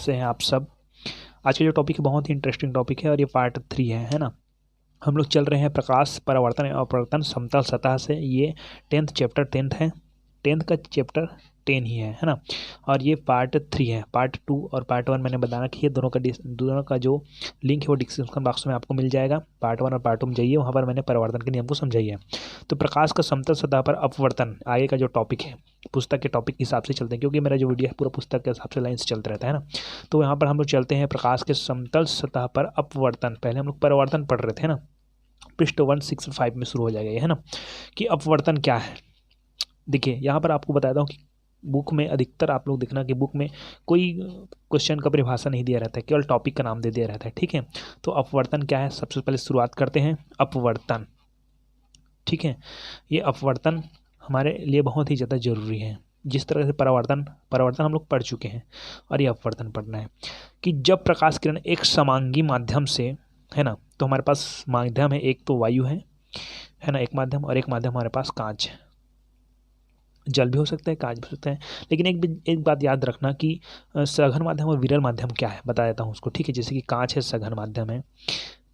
कैसे हैं आप सब। आज का जो टॉपिक है बहुत ही इंटरेस्टिंग टॉपिक है और ये पार्ट 3 है ना। हम लोग चल रहे हैं प्रकाश परावर्तन एवं अपवर्तन समतल सतह से। ये 10th चैप्टर 10th है, 10th का चैप्टर 10 ही है ना। और ये पार्ट 3 है। पार्ट 2 और पार्ट 1 मैंने बताया कि ये दोनों का जो लिंक है वो डिस्क्रिप्शन बॉक्स में आपको मिल जाएगा। पार्ट 1 और पार्ट 2 में जाइए, वहाँ पर मैंने परावर्तन के नियम को समझाइए। तो प्रकाश का समतल सतह पर अपवर्तन आगे का जो टॉपिक है, पुस्तक के टॉपिक के हिसाब से चलते हैं, क्योंकि मेरा जो वीडियो है पूरा पुस्तक के हिसाब से लाइन से चलता रहता है ना। तो यहाँ पर हम लोग चलते हैं प्रकाश के समतल सतह पर अपवर्तन। पहले हम लोग परावर्तन पढ़ रहे थे ना, पृष्ठ 165 में शुरू हो जाएगा ये, है ना, कि अपवर्तन क्या है। देखिए यहाँ पर आपको बताता हूँ कि बुक में अधिकतर आप लोग देखना कि बुक में कोई क्वेश्चन का परिभाषा नहीं दिया रहता है, केवल टॉपिक का नाम दे दिया रहता है। ठीक है, तो अपवर्तन क्या है, सबसे पहले शुरुआत करते हैं अपवर्तन। ठीक है, ये अपवर्तन हमारे लिए बहुत ही ज़्यादा ज़रूरी है। जिस तरह से परावर्तन हम लोग पढ़ चुके हैं और ये अपवर्तन पढ़ना है कि जब प्रकाश किरण एक समांगी माध्यम से, है ना, तो हमारे पास माध्यम है, एक तो वायु है ना, एक माध्यम, और एक माध्यम हमारे पास कांच है। जल भी हो सकता है, कांच भी हो सकता है, लेकिन एक बात याद रखना कि सघन माध्यम और विरल माध्यम क्या है बता देता हूँ उसको। ठीक है, जैसे कि कांच है सघन माध्यम है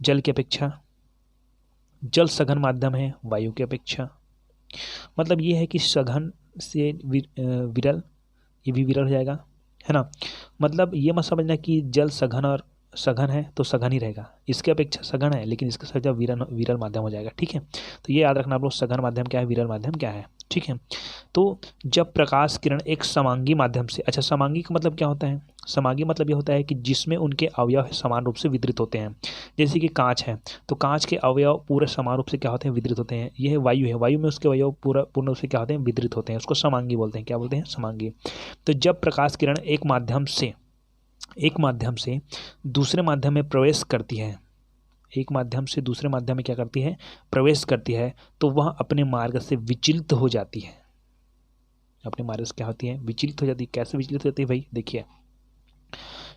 जल की अपेक्षा, जल सघन माध्यम है वायु की अपेक्षा। मतलब ये है कि सघन से विरल, ये भी विरल हो जाएगा, है ना। मतलब ये मत समझना कि जल सघन और सघन है तो सघन ही रहेगा, इसके अपेक्षा सघन है लेकिन इसके साथ जब विरल माध्यम हो जाएगा। ठीक है, तो ये याद रखना आप लोग, सघन माध्यम क्या है, विरल माध्यम क्या है। ठीक है, तो जब प्रकाश किरण एक समांगी माध्यम से, अच्छा समांगी का मतलब क्या होता है, समांगी मतलब ये होता है कि जिसमें उनके अवयव समान रूप से वितरित होते हैं। जैसे कि कांच है तो कांच के अवयव पूरे समान रूप से क्या होते हैं, वितरित होते हैं। यह वायु है, वायु में उसके अवयव पूर्ण रूप से क्या होते हैं, वितरित होते हैं। उसको समांगी बोलते हैं, क्या बोलते हैं, समांगी। तो जब प्रकाश किरण एक माध्यम से दूसरे माध्यम में प्रवेश करती है, एक माध्यम से दूसरे माध्यम में क्या करती है, प्रवेश करती है, तो वह अपने मार्ग से विचलित हो जाती है। अपने मार्ग से क्या होती है, विचलित हो जाती है। कैसे विचलित हो जाती है भाई, देखिए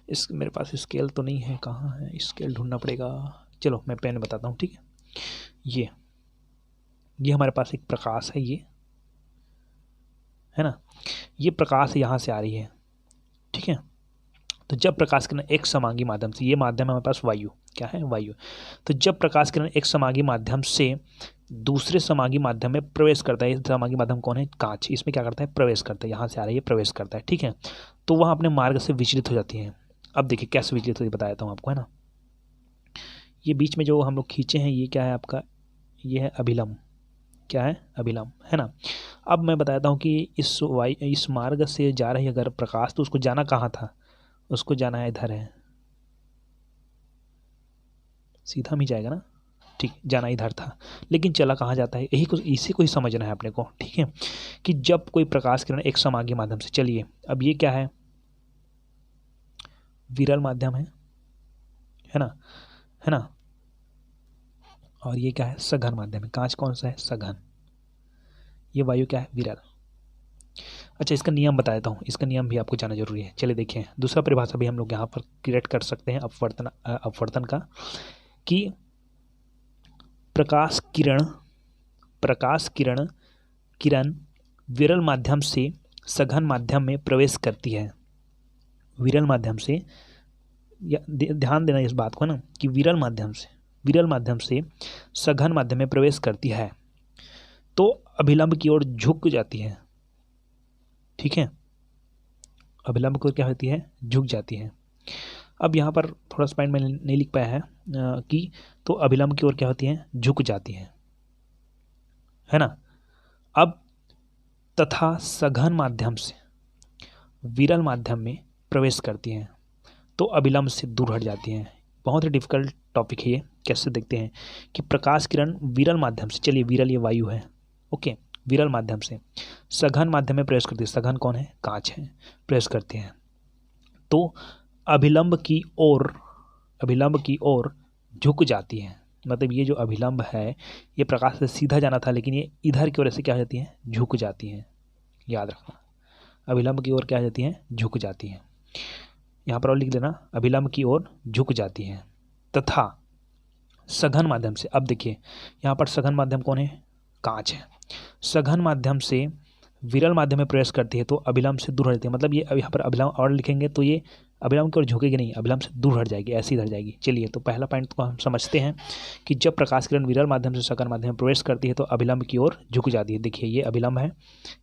इस मेरे पास स्केल तो नहीं है, कहाँ है स्केल, ढूंढना पड़ेगा। चलो मैं पेन बताता हूँ। ठीक है, ये हमारे पास एक प्रकाश है, ये है ना, ये प्रकाश यहाँ से आ रही है। ठीक है, तो जब प्रकाश किरण एक समांगी माध्यम से, ये माध्यम है हमारे पास वायु, क्या है, वायु। तो जब प्रकाश किरण एक समांगी माध्यम से दूसरे समांगी माध्यम में प्रवेश करता है, समांगी माध्यम कौन है, कांच, इसमें क्या करता है, प्रवेश करता है, यहाँ से आ रही है, प्रवेश करता है। ठीक है, तो वह अपने मार्ग से विचलित हो जाती है। अब देखिए कैसे विचलित होती है, बता देता हूँ आपको, है ना। ये बीच में जो हम लोग खींचे हैं, ये क्या है आपका, ये है अभिलंब, क्या है, अभिलंब, है ना। अब मैं बताता हूँ कि इस मार्ग से जा रही अगर प्रकाश, तो उसको जाना कहाँ था, उसको जाना है इधर है, सीधा में जाएगा ना। ठीक, जाना इधर था, लेकिन चला कहाँ जाता है, इसी को ही समझना है अपने को। ठीक है, कि जब कोई प्रकाश किरण एक समांगी माध्यम से, चलिए अब ये क्या है, विरल माध्यम है ना, है ना, और ये क्या है, सघन माध्यम है। कांच कौन सा है, सघन, ये वायु क्या है, विरल। अच्छा, इसका नियम बता देता हूँ, इसका नियम भी आपको जानना जरूरी है। चलिए देखिए, दूसरा परिभाषा भी हम लोग यहाँ पर क्रिएट कर सकते हैं अपवर्तन का, कि प्रकाश किरण विरल माध्यम से सघन माध्यम में प्रवेश करती है। विरल माध्यम से, ध्यान देना इस बात को ना, कि विरल माध्यम से सघन माध्यम में प्रवेश करती है तो अभिलंब की ओर झुक जाती है। ठीक है, अभिलंब की ओर क्या होती है, झुक जाती है। अब यहाँ पर थोड़ा सा पॉइंट मैंने नहीं लिख पाया है कि तो अभिलंब की ओर क्या होती है, झुक जाती है ना। अब तथा सघन माध्यम से विरल माध्यम में प्रवेश करती हैं तो अभिलंब से दूर हट जाती हैं। बहुत ही डिफिकल्ट टॉपिक है ये, कैसे देखते हैं कि प्रकाश किरण विरल माध्यम से, चलिए विरल ये वायु है, ओके, विरल माध्यम से सघन माध्यम में प्रवेश करती है, सघन कौन है, कांच है, प्रवेश करते हैं तो अभिलंब की ओर झुक जाती है। मतलब ये जो अभिलंब है, ये प्रकाश से सीधा जाना था, लेकिन ये इधर की ओर से क्या हो जाती है, झुक जाती है। याद रखना, अभिलंब की ओर क्या हो जाती है, झुक जाती है। यहाँ पर और लिख देना, अभिलंब की ओर झुक जाती है तथा सघन माध्यम से। अब देखिए यहाँ पर सघन माध्यम कौन है, कांच है। सघन माध्यम से विरल माध्यम में प्रवेश करती है तो अभिलंब से दूर हट जाती है। मतलब ये यहाँ पर अभिलंब और लिखेंगे तो ये अभिलंब की ओर झुकेगी नहीं, अभिलंब से दूर हट जाएगी, ऐसी इधर जाएगी। चलिए तो पहला पॉइंट को हम समझते हैं कि जब प्रकाश किरण विरल माध्यम से सघन माध्यम में प्रवेश करती है तो अभिलंब की ओर झुक जाती है। देखिए ये अभिलंब है,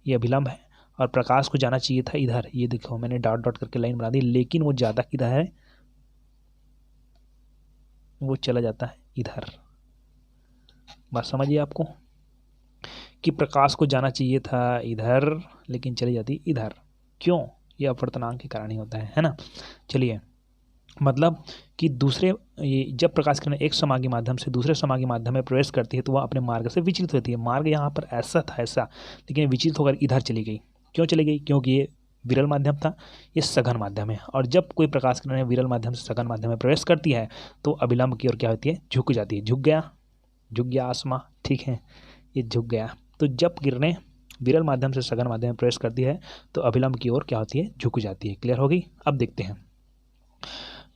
ये अभिलंब है, और प्रकाश को जाना चाहिए था इधर। ये देखो मैंने डॉट डॉट करके लाइन बना दी, लेकिन वो ज़्यादा किधर है, वो चला जाता है इधर। बात समझिए आपको कि प्रकाश को जाना चाहिए था इधर, लेकिन चली जाती इधर। क्यों? ये अपवर्तनांक के कारण ही होता है ना। चलिए मतलब कि दूसरे ये जब प्रकाश किरण एक समागी माध्यम से दूसरे समागी माध्यम में प्रवेश करती है तो वह अपने मार्ग से विचलित होती है। मार्ग यहाँ पर ऐसा था ऐसा, लेकिन विचलित होकर इधर चली गई। क्यों चली गई? क्योंकि ये विरल माध्यम था, ये सघन माध्यम है, और जब कोई प्रकाश किरण विरल माध्यम से सघन माध्यम में प्रवेश करती है तो अभिलंब की ओर क्या होती है? झुक जाती है। झुक गया आसमां, ठीक है, ये झुक गया। तो जब किरणें विरल माध्यम से सघन माध्यम में प्रवेश करती है तो अभिलंब की ओर क्या होती है? झुक जाती है। क्लियर होगी? अब देखते हैं।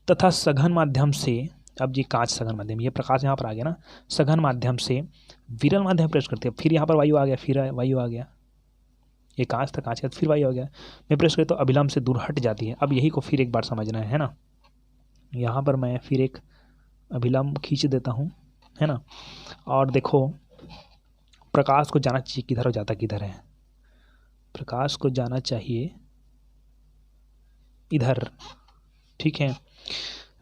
तथा सघन माध्यम से, अब ये कांच सघन माध्यम, ये प्रकाश यहाँ पर आ गया ना, सघन माध्यम से विरल माध्यम में प्रवेश करती है। फिर यहाँ पर वायु आ गया, फिर वायु आ गया, ये कांच था, कांच का फिर वायु आ गया, मैं प्रवेश करती तो अभिलंब से दूर हट जाती है। अब यही को फिर एक बार समझना है ना। यहाँ पर मैं फिर एक अभिलंब खींच देता हूँ, है ना। और देखो प्रकाश को जाना चाहिए किधर, हो जाता किधर है? प्रकाश को जाना चाहिए इधर, ठीक है,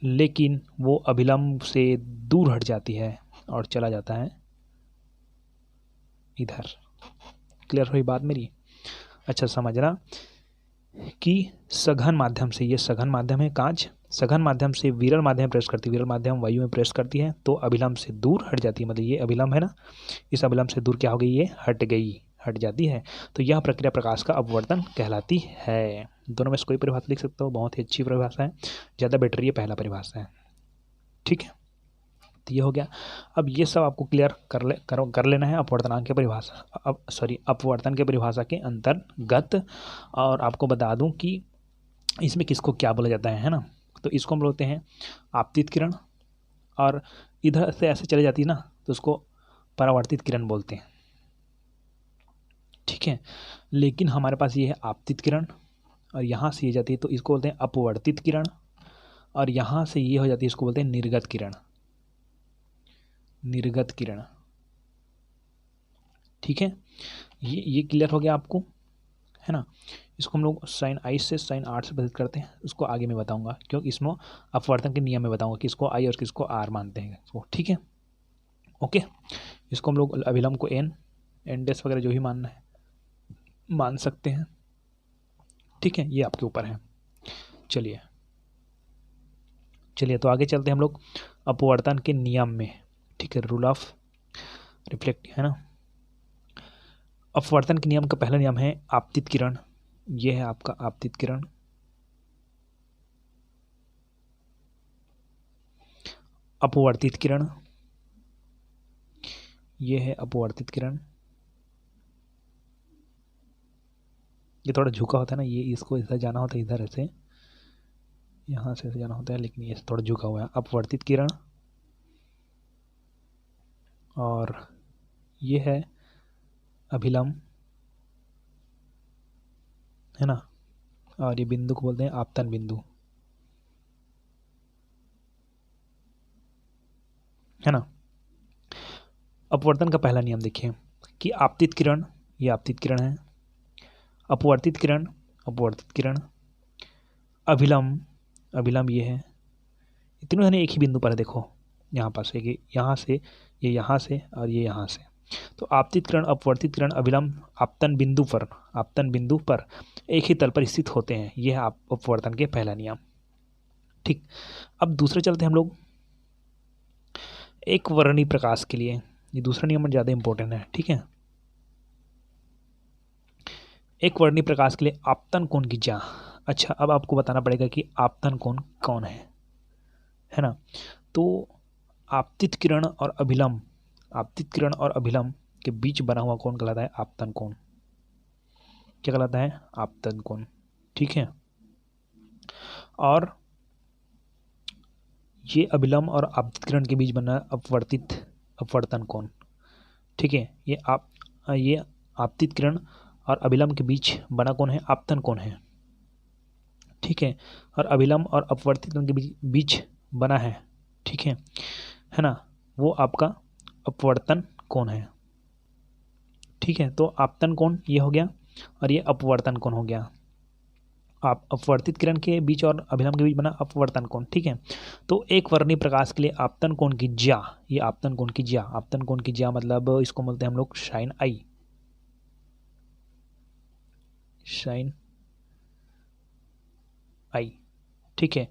लेकिन वो अभिलंब से दूर हट जाती है और चला जाता है इधर। क्लियर हुई बात मेरी? अच्छा समझना कि सघन माध्यम से, ये सघन माध्यम है कांच, सघन माध्यम से विरल माध्यम में प्रवेश करती है, विरल माध्यम वायु में प्रवेश करती है तो अभिलंब से दूर हट जाती है। मतलब ये अभिलंब है ना, इस अभिलंब से दूर क्या हो गई? ये हट गई, हट जाती है। तो यह प्रक्रिया प्रकाश का अपवर्तन कहलाती है। दोनों में से कोई परिभाषा लिख सकते हो, बहुत ही अच्छी परिभाषा है, ज़्यादा बेटर ये पहला परिभाषा है, ठीक है। तो ये हो गया। अब ये सब आपको क्लियर कर लेना है अपवर्तनांक के परिभाषा, अपवर्तन के परिभाषा के अंतर्गत। और आपको बता दूं कि इसमें किसको क्या बोला जाता है ना। तो इसको हम बोलते हैं आपतित किरण, और इधर से ऐसे चले जाती है ना तो उसको परावर्तित किरण बोलते हैं, ठीक है। लेकिन हमारे पास ये है आपतित किरण, और यहाँ से ये जाती है तो इसको बोलते हैं अपवर्तित किरण, और यहाँ से ये हो जाती है इसको बोलते हैं निर्गत किरण, निर्गत किरण, ठीक है। ये क्लियर हो गया आपको, है ना। इसको हम लोग साइन आई से साइन आर से बदल करते हैं, उसको आगे मैं बताऊंगा, क्योंकि इसमें अपवर्तन के नियम में बताऊंगा किसको आई और किसको आर मानते हैं इसको, ठीक है। ओके, इसको हम लोग अभिलंब को एन डेस वगैरह जो भी मानना है मान सकते हैं, ठीक है, ये आपके ऊपर है। चलिए तो आगे चलते हैं हम लोग अपवर्तन के नियम में, ठीक है, रूल ऑफ रिफ्लेक्ट, है ना। अपवर्तन के नियम का पहला नियम है आपतित किरण, ये है आपका आपतित किरण, अपवर्तित किरण, ये है अपवर्तित किरण। ये थोड़ा झुका होता है ना, ये इसको इधर जाना होता है, इधर ऐसे, यहाँ से ऐसे जाना होता है, लेकिन ये थोड़ा झुका हुआ है। अपवर्तित किरण, और ये है अभिलंब, है ना, और ये बिंदु को बोलते हैं आपतन बिंदु, है ना। अपवर्तन का पहला नियम देखिए कि आपतित किरण, ये आपतित किरण है, अपवर्तित किरण, अपवर्तित किरण, अभिलंब ये है, तीनों जने एक ही बिंदु पर है। देखो यहाँ पास एक, यहाँ से, ये यहाँ से, और ये यहाँ से। तो आपतित किरण, अपवर्तित किरण, अभिलंब आपतन बिंदु पर एक ही तल पर स्थित होते हैं। यह है अपवर्तन के पहला नियम, ठीक। अब दूसरे चलते हैं हम लोग एक वर्णी प्रकाश के लिए, ये दूसरा नियम ज़्यादा इंपॉर्टेंट है, ठीक है। एक वर्णी प्रकाश के लिए आपतन कोण की ज्या। अच्छा, अब आपको बताना पड़ेगा कि आपतन कोण कौन है ना। तो आपतित किरण और अभिलंब के बीच बना हुआ कोण कहलाता है आपतन कोण। क्या कहलाता है? आपतन कोण, ठीक है। और ये अभिलंब और आपतित किरण के बीच बना अपवर्तन कोण, ठीक है। ये आपतित किरण और अभिलंब के बीच बना कौन है? आपतन कोण है, ठीक है। और अभिलंब और अपवर्तित कोण के बीच बना है, ठीक है ना, वो आपका अपवर्तन कोण है, ठीक है। तो आपतन कोण ये हो गया और ये अपवर्तन कोण हो गया। आप अपवर्तित किरण के बीच और अभिलंब के बीच बना अपवर्तन कोण, ठीक है। तो एक वर्णीय प्रकाश के लिए आपतन कोण की ज्या, ये आपतन कोण की ज्या, आपतन कोण की ज्या मतलब इसको बोलते हैं हम लोग साइन आई, साइन आई, ठीक है।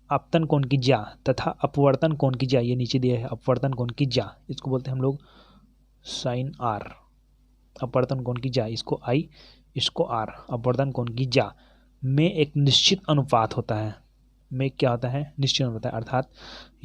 आपतन कोण की ज्या तथा अपवर्तन कोण की ज्या, ये नीचे दिया है अपवर्तन कोण की ज्या, इसको बोलते हैं हम लोग साइन आर। अपवर्तन कोण की ज्या, इसको आई, इसको आर। अपवर्तन कोण की ज्या में एक निश्चित अनुपात होता है, में क्या होता है? निश्चित अनुपात होता है, अर्थात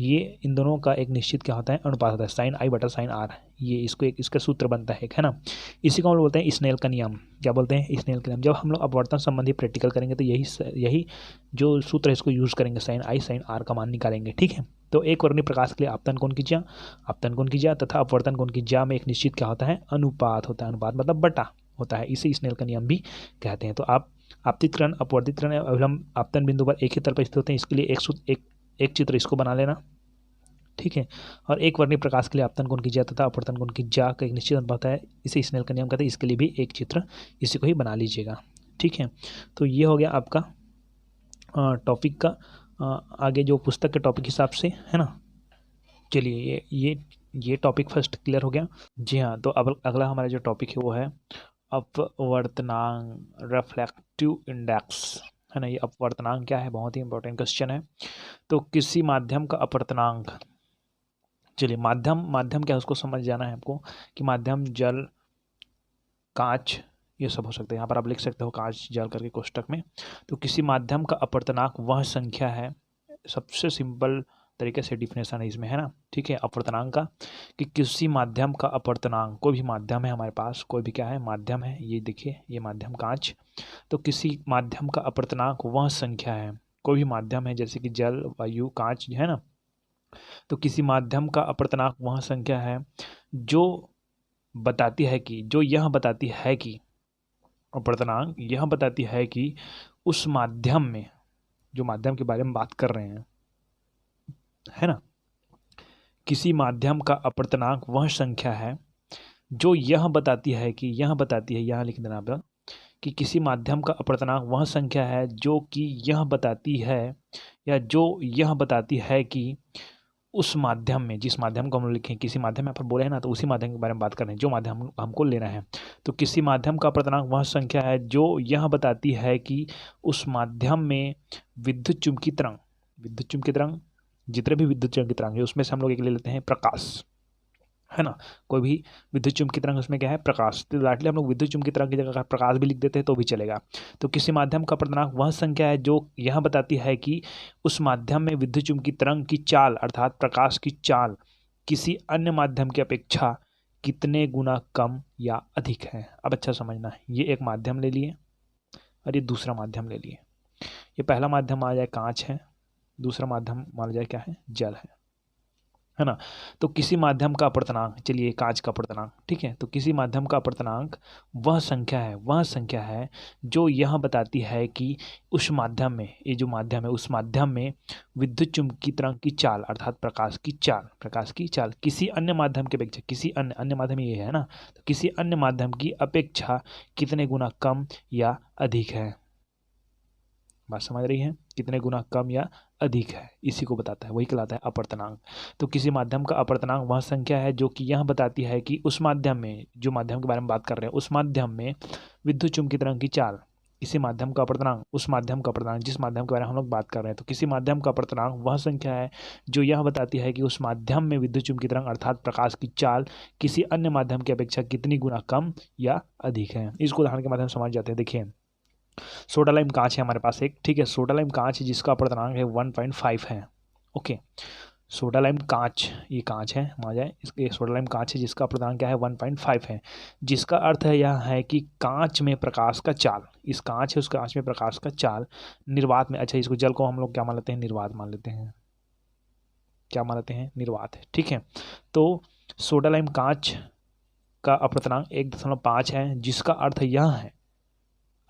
ये इन दोनों का एक निश्चित क्या होता है? अनुपात होता है, साइन आई बटा साइन आर। ये इसको एक इसका सूत्र बनता है एक, है ना। इसी को हम लोग बोलते हैं स्नेल का नियम। क्या बोलते हैं? स्नेल का नियम। जब हम लोग अपवर्तन संबंधी प्रैक्टिकल करेंगे तो यही जो सूत्र है इसको यूज़ करेंगे, साइन आई साइन आर का मान निकालेंगे, ठीक है। तो एक वर्णीय प्रकाश के लिए आपतन कोण की ज्या, आपतन कोण की ज्या तथा अपवर्तन कोण की ज्या में एक निश्चित क्या होता है? अनुपात होता है। अनुपात मतलब बटा होता है, इसे स्नेल का नियम भी कहते हैं। तो आप आपतित किरण, अपवर्तित किरण, अभिलंब आपतन बिंदु पर एक ही तल पर स्थित होते हैं, इसके लिए एक चित्र इसको बना लेना, ठीक है। और एक वर्णीय प्रकाश के लिए आपतन कोण की ज्या तथा अपवर्तन कोण की ज्या का एक निश्चित अनुपात है, इसे स्नेल का नियम कहते हैं। इसके लिए भी एक चित्र इसी को ही बना लीजिएगा, ठीक है। तो ये हो गया आपका टॉपिक का आगे जो पुस्तक के टॉपिक हिसाब से, है ना। चलिए ये टॉपिक फर्स्ट क्लियर हो गया। जी हाँ, तो अब अगला हमारा जो टॉपिक है वो है अपवर्तनांक, रिफ्लेक्टिव इंडेक्स, है ना। ये अपवर्तनांक क्या है? बहुत ही इंपॉर्टेंट क्वेश्चन है। तो किसी माध्यम का अपवर्तनांक, चलिए माध्यम क्या है उसको समझ जाना है आपको कि माध्यम जल, कांच, ये सब हो सकते हैं। यहाँ पर आप लिख सकते हो कांच, जल करके कोष्टक में। तो किसी माध्यम का अपवर्तनांक वह संख्या है, सबसे सिंपल तरीके से डिफिनेशन है इसमें, है ना, ठीक है। अपवर्तनांक का कि किसी माध्यम का अपवर्तनांक, कोई भी माध्यम है हमारे पास, कोई भी क्या है? माध्यम है। ये देखिए ये माध्यम कांच। तो किसी माध्यम का अपवर्तनांक वह संख्या है, कोई भी माध्यम है जैसे कि जल, वायु, कांच, है ना। तो किसी माध्यम का अपवर्तनांक वह संख्या है जो बताती है कि, जो यह बताती है कि, अपवर्तनांक यह बताती है कि उस माध्यम में, जो माध्यम के बारे में बात कर रहे हैं, है ना, किसी माध्यम का अपवर्तनांक वह संख्या है जो यह बताती है कि, यह बताती है, यहाँ लिख देना आप कि किसी माध्यम का अपवर्तनांक वह संख्या है जो कि यह बताती है, या जो यह बताती है कि उस माध्यम में, जिस माध्यम को हम लोग लिखें, किसी माध्यम में यहाँ पर बोले हैं ना, तो उसी माध्यम के बारे में बात कर रहे हैं, जो माध्यम हमको लेना है। तो किसी माध्यम का अपवर्तनांक वह संख्या है जो यह बताती है कि उस माध्यम में विद्युत चुम्बकीय तरंग, विद्युत चुम्बकीय तरंग, जितने भी विद्युत चुम्बकीय तरंग है उसमें से हम लोग एक ले लेते हैं प्रकाश, है ना। कोई भी विद्युत चुम्बकीय तरंग उसमें क्या है? प्रकाश। तो लाटली हम लोग विद्युत चुम्बकीय तरंग की जगह प्रकाश भी लिख देते हैं तो भी चलेगा। तो किसी माध्यम का अपवर्तनांक वह संख्या है जो यह बताती है कि उस माध्यम में विद्युत चुम्बकीय तरंग की चाल, अर्थात प्रकाश की चाल, किसी अन्य माध्यम की अपेक्षा कितने गुना कम या अधिक है। अब अच्छा समझना, ये एक माध्यम ले लिए और ये दूसरा माध्यम ले लिए। ये पहला माध्यम मान जाए कांच है, दूसरा माध्यम मान जाए क्या है? जल है ना। तो किसी माध्यम का अपवर्तनांक, चलिए कांच का अपवर्तनांक, ठीक है। तो किसी माध्यम का अपवर्तनांक वह संख्या है जो यह बताती है कि उस माध्यम में, ये जो माध्यम है उस माध्यम में विद्युत चुम्बकीय तरंग की चाल, अर्थात प्रकाश की चाल किसी अन्य माध्यम की अपेक्षा, किसी अन्य माध्यम ये है ना, तो किसी अन्य माध्यम की अपेक्षा कितने गुना कम या अधिक है। बात समझ रही है? कितने गुना कम या अधिक है, इसी को बताता है, वही कहलाता है अपवर्तनांक। तो किसी माध्यम का अपवर्तनांक वह संख्या है जो कि यह बताती है कि उस माध्यम में, जो माध्यम के बारे में बात कर रहे हैं, उस माध्यम में विद्युत चुम्बकीय तरंग की चाल, किसी माध्यम का अपवर्तनांक, उस माध्यम का अपवर्तनांक, जिस माध्यम के बारे में हम लोग बात कर रहे हैं, तो किसी माध्यम का अपवर्तनांक वह संख्या है जो यह बताती है कि उस माध्यम में विद्युत चुम्बकीय तरंग अर्थात प्रकाश की चाल किसी अन्य माध्यम की अपेक्षा कितनी गुना कम या अधिक है। इसको उदाहरण के माध्यम से समझ जाते हैं। देखिए सोडा लाइम कांच है हमारे पास एक, ठीक है। सोडा लाइम कांच है जिसका अपवर्तनांक है 1.5 है, ओके। सोडा लाइम कांच, ये कांच है, मान जाए इसके, सोडा लाइम कांच है जिसका अपवर्तनांक क्या है? 1.5 है, जिसका अर्थ है यह है कि कांच में प्रकाश का चाल, इस कांच है उस कांच में प्रकाश का चाल निर्वात में, अच्छा इसको जल को हम लोग क्या मान लेते हैं? निर्वात मान लेते हैं, क्या मान लेते हैं? निर्वात है, ठीक है। तो सोडा लाइम कांच का अपूर्णांक 1.5 है, जिसका अर्थ यह है,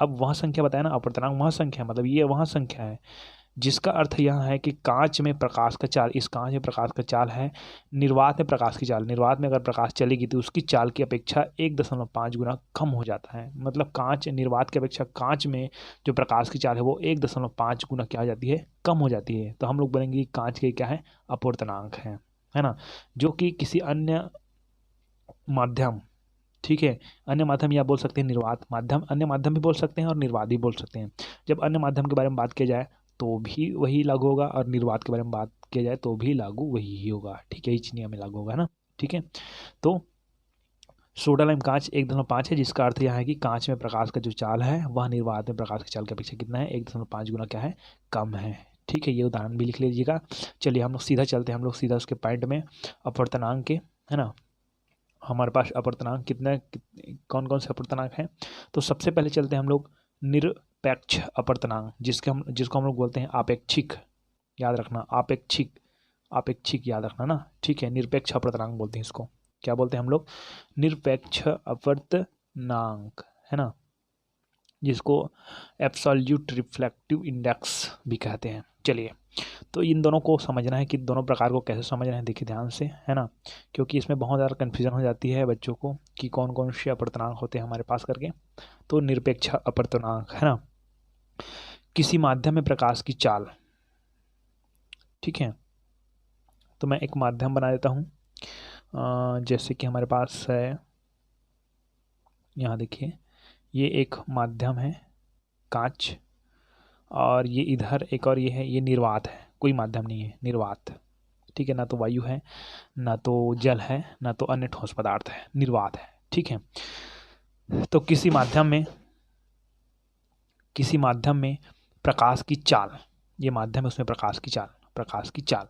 अब वह संख्या बताया ना, अपूर्णांक वह संख्या मतलब ये वह संख्या है जिसका अर्थ यह है कि कांच में प्रकाश का चाल, इस कांच में प्रकाश का चाल है निर्वात में प्रकाश की चाल, निर्वात में अगर प्रकाश चलेगी तो उसकी चाल की अपेक्षा 1.5 गुना कम हो जाता है। मतलब कांच निर्वात की अपेक्षा कांच में जो प्रकाश की चाल है वो 1.5 गुना क्या हो जाती है, कम हो जाती है। तो हम लोग बोलेंगे कि कांच के क्या है, अपूर्णांक है ना, जो कि किसी अन्य माध्यम, ठीक है, अन्य माध्यम या बोल सकते हैं निर्वात माध्यम, अन्य माध्यम भी बोल सकते हैं और निर्वात भी बोल सकते हैं। जब अन्य माध्यम के बारे में बात किया जाए तो भी वही लागू होगा और निर्वात के बारे में बात किया जाए तो भी लागू वही ही होगा, ठीक है, इस नियम में लागू होगा, है ना, ठीक है। तो सोडा लाइम कांच 1.5 है, जिसका अर्थ यह है कि कांच में प्रकाश का जो चाल है वह निर्वात में प्रकाश की चाल की अपेक्षा कितना है, 1.5 गुना क्या है, कम है, ठीक है। ये उदाहरण भी लिख लीजिएगा। चलिए हम लोग सीधा चलते हैं, हम लोग सीधा उसके पॉइंट में, अपूर्णांक के, है ना। हमारे पास अपूर्णांक कितने, कौन कौन से अपूर्णांक हैं, तो सबसे पहले चलते हैं हम लोग निरपेक्ष अपूर्णांक, जिसको हम लोग बोलते हैं आपेक्षिक, याद रखना, आपेक्षिक, आपेक्षिक याद रखना ना, ठीक है। निरपेक्ष अपूर्णांक बोलते हैं इसको, क्या बोलते हैं हम लोग, निरपेक्ष अपूर्णांक, है ना, जिसको एब्सोल्यूट रिफ्लेक्टिव इंडेक्स भी कहते हैं। चलिए, तो इन दोनों को समझना है कि दोनों प्रकार को कैसे समझना है, देखिए ध्यान से, है ना, क्योंकि इसमें बहुत ज़्यादा कन्फ्यूजन हो जाती है बच्चों को कि कौन कौन से अपूर्णांक होते हैं हमारे पास करके। तो निरपेक्ष अपूर्णांक, है ना, किसी माध्यम में प्रकाश की चाल, ठीक है। तो मैं एक माध्यम बना देता हूँ, जैसे कि हमारे पास है, यहाँ देखिए, ये एक माध्यम है कांच, और ये इधर एक और ये है, ये निर्वात है, कोई माध्यम नहीं है, निर्वात, ठीक है, ना तो वायु है, ना तो जल है, ना तो अन्य ठोस पदार्थ है, निर्वात है, ठीक है। तो किसी माध्यम में प्रकाश की चाल, ये माध्यम है, उसमें प्रकाश की चाल,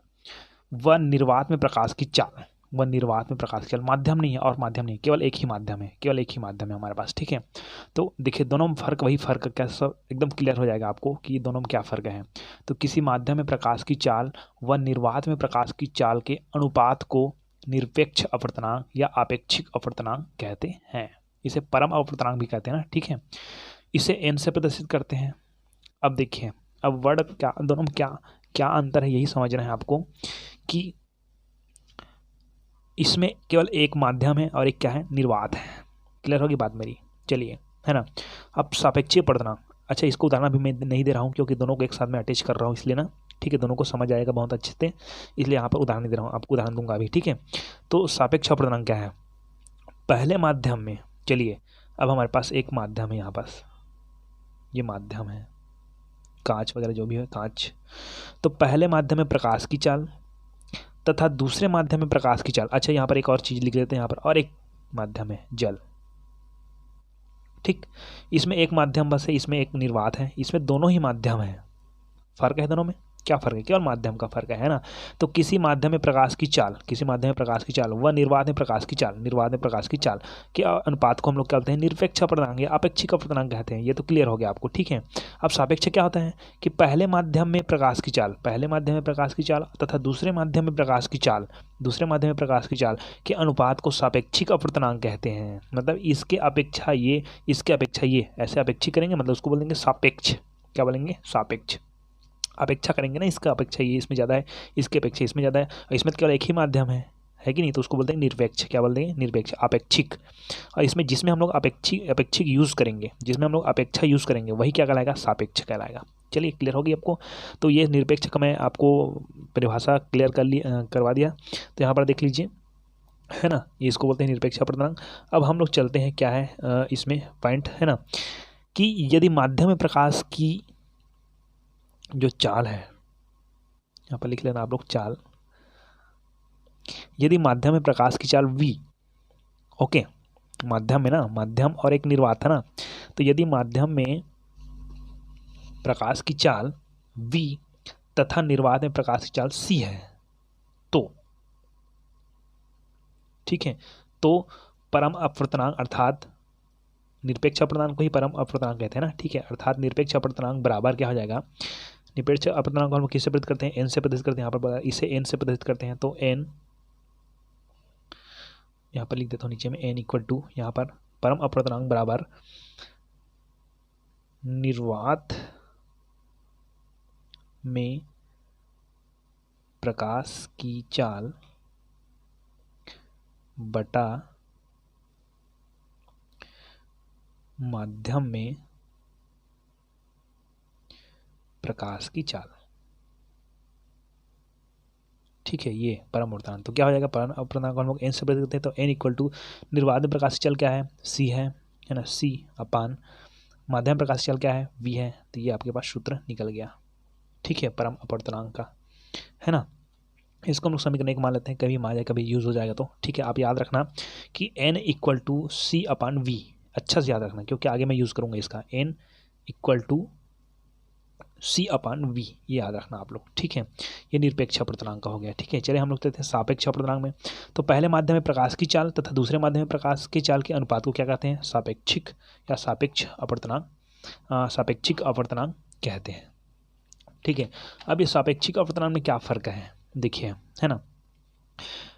वह निर्वात में प्रकाश की चाल, वह निर्वात में प्रकाश की चाल, माध्यम नहीं है और माध्यम नहीं, केवल एक ही माध्यम है, हमारे पास, ठीक है। तो देखिए दोनों में फ़र्क, वही फ़र्क कैसा एकदम क्लियर हो जाएगा आपको कि दोनों में क्या फ़र्क है। तो किसी माध्यम में प्रकाश की चाल व निर्वात में प्रकाश की चाल के अनुपात को निरपेक्ष अपूर्णांक या आपेक्षिक अपूर्णांक कहते हैं। इसे परम अपूर्णांक भी कहते हैं ना, ठीक है। इसे n से प्रदर्शित करते हैं। अब देखिए, अब वर्ड क्या, दोनों में क्या अंतर है, यही समझना है आपको कि इसमें केवल एक माध्यम है और एक क्या है, निर्वात है। क्लियर होगी बात मेरी, चलिए, है ना। अब सापेक्षीय अपूर्णांक, अच्छा इसको उदाहरण भी मैं नहीं दे रहा हूँ क्योंकि दोनों को एक साथ में अटैच कर रहा हूँ, इसलिए ना, ठीक है, दोनों को समझ आएगा बहुत अच्छे से, इसलिए यहाँ पर उदाहरण दे रहा हूँ, आपको उदाहरण दूंगा अभी, ठीक है। तो सापेक्ष अपूर्णांक क्या है, पहले माध्यम में, चलिए अब हमारे पास एक माध्यम है, यहाँ पास ये माध्यम है, कांच वगैरह जो भी है कांच, तो पहले माध्यम में प्रकाश की चाल तथा दूसरे माध्यम में प्रकाश की चाल, अच्छा यहाँ पर एक और चीज़ लिख लेते हैं, यहाँ पर और एक माध्यम है जल, ठीक, इसमें एक माध्यम बस है, इसमें एक निर्वात है, इसमें दोनों ही माध्यम है, फर्क है दोनों में, क्या फ़र्क है, केवल माध्यम का फ़र्क है ना। तो किसी माध्यम में प्रकाश की चाल, व निर्वात में प्रकाश की चाल के अनुपात को हम लोग क्या कहते हैं, निरपेक्ष अपूर्णांक या आपेक्षिक अपूर्णांक कहते हैं। ये तो क्लियर हो गया आपको, ठीक है। अब सापेक्ष क्या होता है कि पहले माध्यम में प्रकाश की चाल तथा दूसरे माध्यम में प्रकाश की चाल के अनुपात को सापेक्षिक अपूर्णांक कहते हैं। मतलब इसके अपेक्षा ये ऐसे अपेक्षित करेंगे, मतलब उसको बोलेंगे सापेक्ष, क्या बोलेंगे, सापेक्ष, अपेक्षा करेंगे ना, इसका अपेक्षा ये इसमें ज़्यादा है, इसकी अपेक्षा इसमें ज़्यादा है, और इसमें केवल एक ही माध्यम है कि नहीं, तो उसको बोलते हैं निरपेक्ष, क्या बोलते हैं, निरपेक्ष, अपेक्षिक। और जिसमें हम लोग अपेक्षिक यूज़ करेंगे, जिसमें हम लोग अपेक्षा यूज़ करेंगे वही क्या कहलाएगा, सापेक्ष कहलाएगा। चलिए क्लियर होगी आपको। तो ये निरपेक्ष का मैं आपको परिभाषा क्लियर करवा दिया, तो यहाँ पर देख लीजिए, है ना, ये इसको बोलते हैं निरपेक्ष अपूर्णांक। अब हम लोग चलते हैं, क्या है इसमें पॉइंट, है ना, कि यदि माध्यम में प्रकाश की जो चाल है, यहाँ पर लिख लेना आप लोग चाल, यदि माध्यम में प्रकाश की चाल v, ओके, माध्यम में ना, माध्यम और एक निर्वात है ना, तो यदि माध्यम में प्रकाश की चाल v तथा निर्वात में प्रकाश की चाल c है, तो ठीक है, तो परम अपूर्णांक अर्थात निरपेक्ष अपूर्णांक को ही परम अपूर्णांक कहते हैं ना, ठीक है। अर्थात निरपेक्ष अपूर्णांक बराबर क्या हो जाएगा, निरपेक्ष अपूर्णांक को हम किससे प्रदर्शित करते हैं, n से प्रदर्शित करते हैं, यहाँ पर इसे n से प्रदर्शित करते हैं, तो n यहाँ पर लिख देता हूँ नीचे में n इक्वल टू, यहाँ पर परम अपूर्णांक बराबर निर्वात में प्रकाश की चाल बटा माध्यम में प्रकाश की चाल। ठीक है, ये परम अपूर्णांक। तो क्या हो जाएगा, परम अपूर्णांक हम लोग n से प्रकट करते हैं, तो n इक्वल टू निर्वात में प्रकाश की चाल क्या है, c है ना, c अपान माध्यम प्रकाश की चाल क्या है, v है। तो ये आपके पास सूत्र निकल गया। ठीक है, परम अपूर्णांक का, है ना। इसको हम लोग समीकरण एक मान लेते हैं, कभी आ जाए कभी यूज़ हो जाएगा तो। ठीक है, आप याद रखना कि n equal to C upon V, अच्छा से याद रखना क्योंकि आगे मैं यूज़ करूँगा इसका। n equal to C upon V, ये याद रखना आप लोग। ठीक है, ये निरपेक्ष अपूर्णांक का हो गया। ठीक है, चलिए हम लोग चलते हैं सापेक्ष अपूर्णांक में। तो पहले माध्यम में प्रकाश की चाल तथा दूसरे माध्यम में प्रकाश की चाल के अनुपात को क्या कहते हैं, सापेक्षिक या सापेक्ष अपूर्णांक, सापेक्षिक अपूर्णांक कहते हैं। ठीक है, अब ये सापेक्षिक अपूर्णांक में क्या फ़र्क है देखिए, है ना।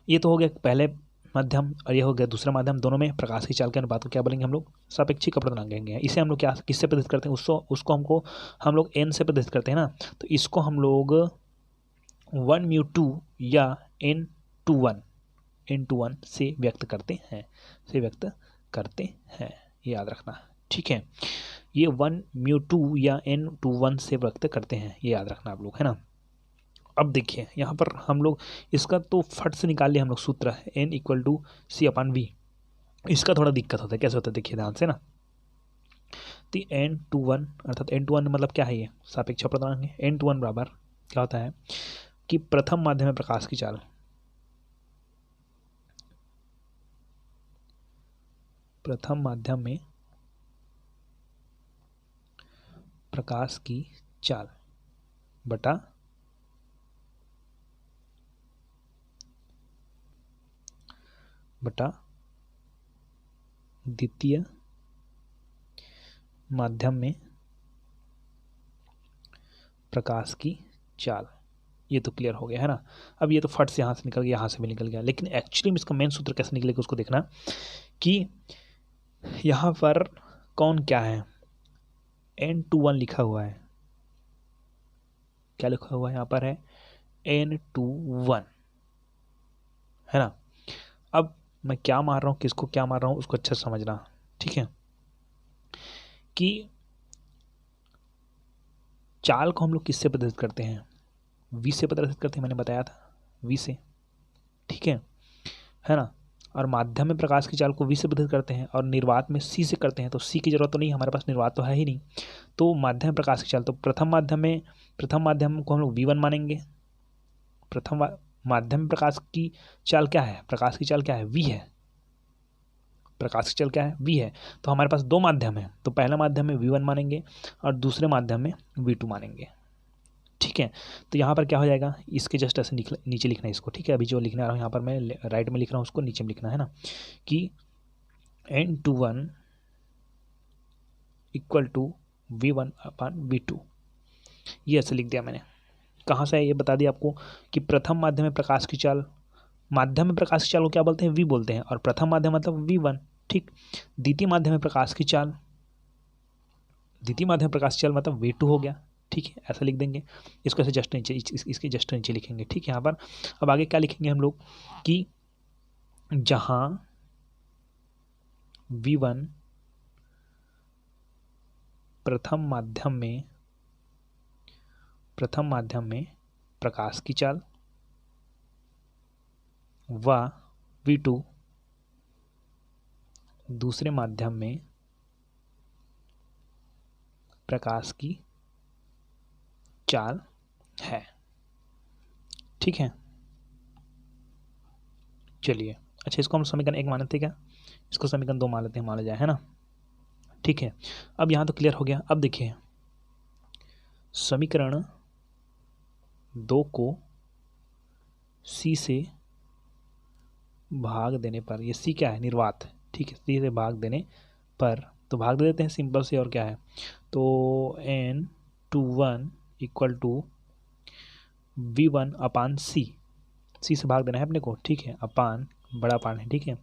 ये तो हो गया पहले माध्यम और ये हो गया दूसरा माध्यम, दोनों में प्रकाश की चाल के अनुपात को क्या बोलेंगे हम लोग, सापेक्षिक अपूर्णांक कहेंगे। इसे हम लोग क्या किससे प्रदर्शित करते हैं, उसको हम लोग n से प्रदर्शित करते हैं ना। तो इसको हम लोग 1μ2 या n/1 से व्यक्त करते हैं, ये याद रखना। ठीक है, ये 1μ2 या n/1 से व्यक्त करते हैं, ये याद रखना आप लोग, है ना। अब देखिए यहाँ पर हम लोग इसका तो फट से निकाल लिया हम लोग सूत्र है n equal to C upon V. इसका थोड़ा दिक्कत होता है, कैसे होता है देखिए ध्यान से ना। तो n/1 अर्थात n/1 मतलब क्या है, ये सापेक्ष अपूर्णांक है। n/1 बराबर क्या होता है कि प्रथम माध्यम में प्रकाश की चाल, प्रथम माध्यम में प्रकाश की चाल बटा द्वितीय माध्यम में प्रकाश की चाल। ये तो क्लियर हो गया, है ना। अब ये तो फट से यहाँ से निकल गया, यहाँ से भी निकल गया, लेकिन एक्चुअली में इसका मेन सूत्र कैसे निकलेगा उसको देखना कि यहाँ पर कौन क्या है, n/1 लिखा हुआ है, क्या लिखा हुआ है यहाँ पर है n/1, है ना। अब मैं क्या मार रहा हूँ, किसको क्या मार रहा हूँ, उसको अच्छा समझना। ठीक है, कि चाल को हम लोग किससे प्रदर्शित करते हैं, v से प्रदर्शित करते हैं, मैंने बताया था v से। ठीक है ना। और माध्यम में प्रकाश की चाल को v से प्रदर्शित करते हैं और निर्वात में c से करते हैं। तो c की जरूरत तो नहीं, हमारे पास निर्वात तो है ही नहीं। तो माध्यम में प्रकाश की चाल, तो प्रथम माध्यम को हम लोग v1 मानेंगे। प्रथम माध्यम में प्रकाश की चाल क्या है, प्रकाश की चाल क्या है, v है। प्रकाश की चाल क्या है, v है। तो हमारे पास दो माध्यम है, तो पहला माध्यम में v1 मानेंगे और दूसरे माध्यम में v2 मानेंगे। ठीक है, तो यहाँ पर क्या हो जाएगा, इसके जस्ट ऐसे नीचे लिखना है इसको। ठीक है, अभी जो लिखना रहा हूँ यहाँ पर मैं राइट में लिख रहा हूँ, उसको नीचे में लिखना है ना, कि n/1 equal to v1 upon v2, ये ऐसे लिख दिया मैंने। कहाँ से है ये बता दिया आपको कि प्रथम माध्यम में प्रकाश की चाल, माध्यम में प्रकाश की चाल को क्या बोलते हैं, v बोलते हैं, और प्रथम माध्यम मतलब v1। ठीक, द्वितीय माध्यम में प्रकाश की चाल, द्वितीय माध्यम प्रकाश की चाल मतलब v2 हो गया। ठीक है, ऐसा लिख देंगे इसको, ऐसे जस्ट नीचे, इसके जस्ट नीचे लिखेंगे। ठीक है, यहाँ पर अब आगे क्या लिखेंगे हम लोग कि जहाँ v1 प्रथम माध्यम में प्रकाश की चाल व v2 दूसरे माध्यम में प्रकाश की चाल है। ठीक है, चलिए अच्छा, इसको हम समीकरण 1 मानते हैं क्या, इसको समीकरण 2 मान लेते हैं, माना जाए, है ना। ठीक है, अब यहाँ तो क्लियर हो गया। अब देखिए समीकरण 2 को c से भाग देने पर, ये c क्या है, निर्वात। ठीक है, c से भाग देने पर, तो भाग दे देते हैं सिंपल से, और क्या है, तो n/1 equal to v1 upon c से भाग देना है अपने को। ठीक है, अपान बड़ा पार्ट है, ठीक है,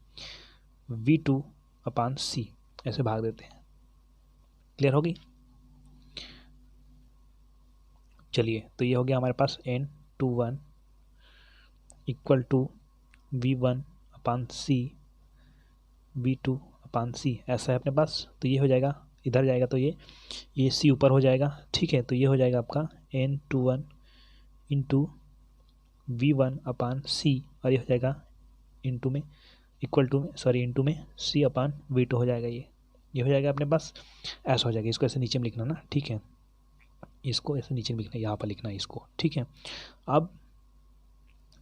V2/C ऐसे भाग देते हैं। क्लियर होगी? चलिए, तो ये हो गया हमारे पास N21 equal to V1/C V2/C ऐसा है अपने पास। तो ये हो जाएगा, इधर जाएगा तो ये C ऊपर हो जाएगा, ठीक है। तो ये हो जाएगा आपका N21 इंटू V1/C और ये हो जाएगा इंटू में इंटू में C/V2 हो जाएगा। ये हो जाएगा अपने पास, ऐसा हो जाएगा। इसको ऐसे नीचे में लिखना ना, ठीक है, इसको ऐसे नीचे में लिखना, यहाँ पर लिखना है इसको, ठीक है। अब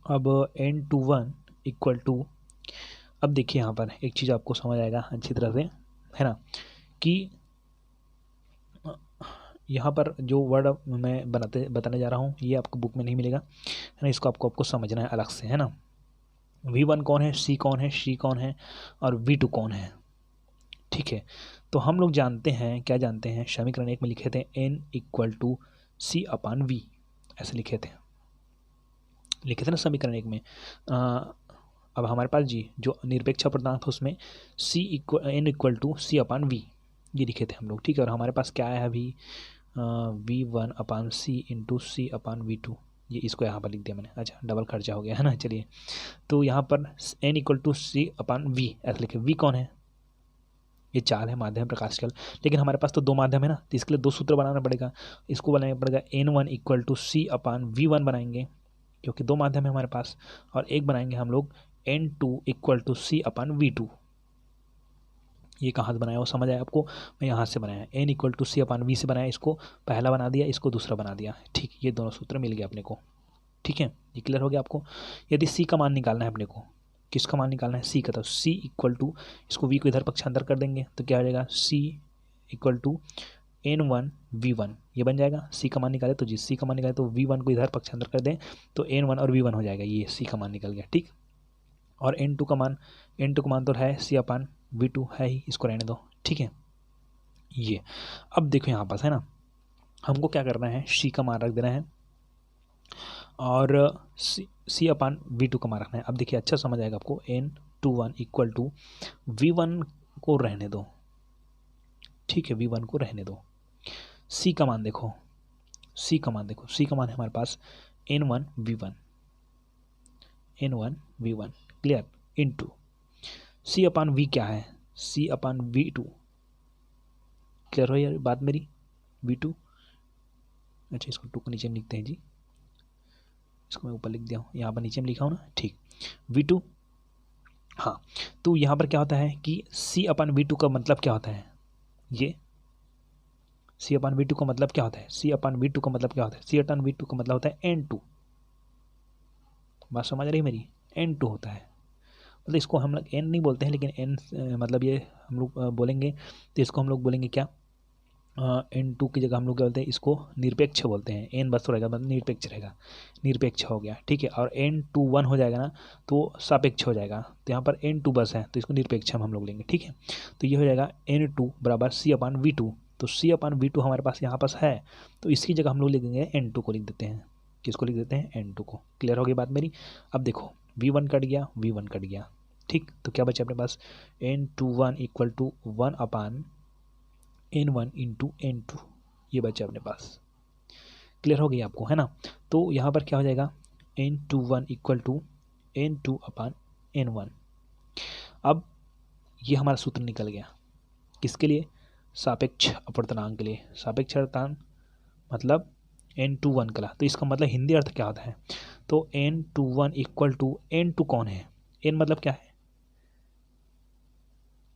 N21 इक्वल टू, अब देखिए यहाँ पर एक चीज़ आपको समझ आएगा अच्छी तरह से, है ना, कि यहाँ पर जो वर्ड मैं बताने जा रहा हूँ ये आपको बुक में नहीं मिलेगा, है ना। इसको आपको समझना है अलग से, है ना। V1 कौन है, C कौन है, C कौन है और V2 कौन है, ठीक है। तो हम लोग जानते हैं, क्या जानते हैं, समीकरण 1 में लिखे थे N इक्वल टू C/V, ऐसे लिखे थे ना समीकरण 1 में। अब हमारे पास जी जो निरपेक्ष अपूर्णांक था उसमें N इक्वल टू C/V ये लिखे थे हम लोग, ठीक है। और हमारे पास क्या है अभी, V1/C इंटू C/V2, ये इसको यहाँ पर लिख दिया मैंने, अच्छा डबल खर्चा हो गया, है ना। चलिए, तो यहाँ पर N इक्वल टू C/V ऐसे लिखे। V कौन है, ये 4 है माध्यम प्रकाश काल, लेकिन हमारे पास तो 2 माध्यम है ना, तो इसके लिए 2 सूत्र बनाना पड़ेगा। इसको बनाना पड़ेगा N1 इक्वल टू C/V1 बनाएंगे, क्योंकि 2 माध्यम है हमारे पास, और एक बनाएंगे हम लोग N2 इक्वल टू C/V2। ये कहाँ से बनाया वो समझ आया आपको, मैं यहाँ से बनाया, N इक्वल टू C/V से बनाया, इसको पहला बना दिया, इसको दूसरा बना दिया, ठीक। ये दोनों सूत्र मिल गया अपने को, ठीक है। ये क्लियर हो गया आपको। यदि C का मान निकालना है अपने को, किसका मान निकालना है, C का, तो C इक्वल टू, इसको V को इधर पक्षांतर कर देंगे तो क्या हो जाएगा, C equal to N1 V1, ये बन जाएगा। C का मान निकाले तो जी C का मान निकाले तो V1 को इधर पक्षांतर कर दें तो N1 और V1 हो जाएगा, ये C का मान निकल गया, ठीक। और N2 का मान तो है C/V2 है ही, इसको रहने दो, ठीक है। ये अब देखो यहाँ पास है ना, हमको क्या करना है, C का मान रख देना है और C/V2 का मान रखना है। अब देखिए अच्छा समझ आएगा आपको, N21 इक्वल टू V1 को रहने दो, ठीक है, V1 को रहने दो। C का मान देखो, C का मान है हमारे पास N1 V1 clear, into C/V क्या है, C/V2, क्लियर हो यार बात मेरी, V2, अच्छा इसको 2 को नीचे में लिखते हैं जी, इसको मैं ऊपर लिख दिया हूँ, यहाँ पर नीचे में लिखा हूँ ना, ठीक, V2। हाँ, तो यहाँ पर क्या होता है कि C/V2 का मतलब क्या होता है, ये C/V2 का मतलब क्या होता है, C/V2 का मतलब क्या होता है, C/V2 का मतलब होता है N2, बात समझ रही है मेरी, N2 होता है, मतलब इसको हम लोग N नहीं बोलते हैं, लेकिन N मतलब ये हम लोग बोलेंगे तो इसको हम लोग बोलेंगे क्या, N2 की जगह हम लोग क्या बोलते हैं, इसको निरपेक्ष बोलते हैं। N बस रहेगा मतलब निरपेक्ष रहेगा, निरपेक्ष हो गया, ठीक है। और N21 हो जाएगा ना तो सापेक्ष हो जाएगा, तो यहाँ पर N2 बस है तो इसको निरपेक्ष हम लोग लेंगे, ठीक है। तो ये हो जाएगा N2 बराबर C/V2, तो C/V2 हमारे पास यहाँ पास है, तो इसकी जगह हम लोग लिखेंगे N2 को लिख देते हैं, किसको लिख देते हैं, N2 को। क्लियर हो गई बात मेरी। अब देखो V1 कट गया, V1 कट गया, ठीक, तो क्या बचा अपने पास, N21 equal to 1/N1 into N2, ये बचा अपने पास। क्लियर हो गई आपको, है ना। तो यहाँ पर क्या हो जाएगा, N21 इक्वल टू N2/N1। अब ये हमारा सूत्र निकल गया, किसके लिए, सापेक्ष अपवर्तनांक के लिए। सापेक्ष अपवर्तनांक मतलब N21 का, तो इसका मतलब हिंदी अर्थ क्या होता है, तो N21 इक्वल टू N2 कौन है, N मतलब क्या है,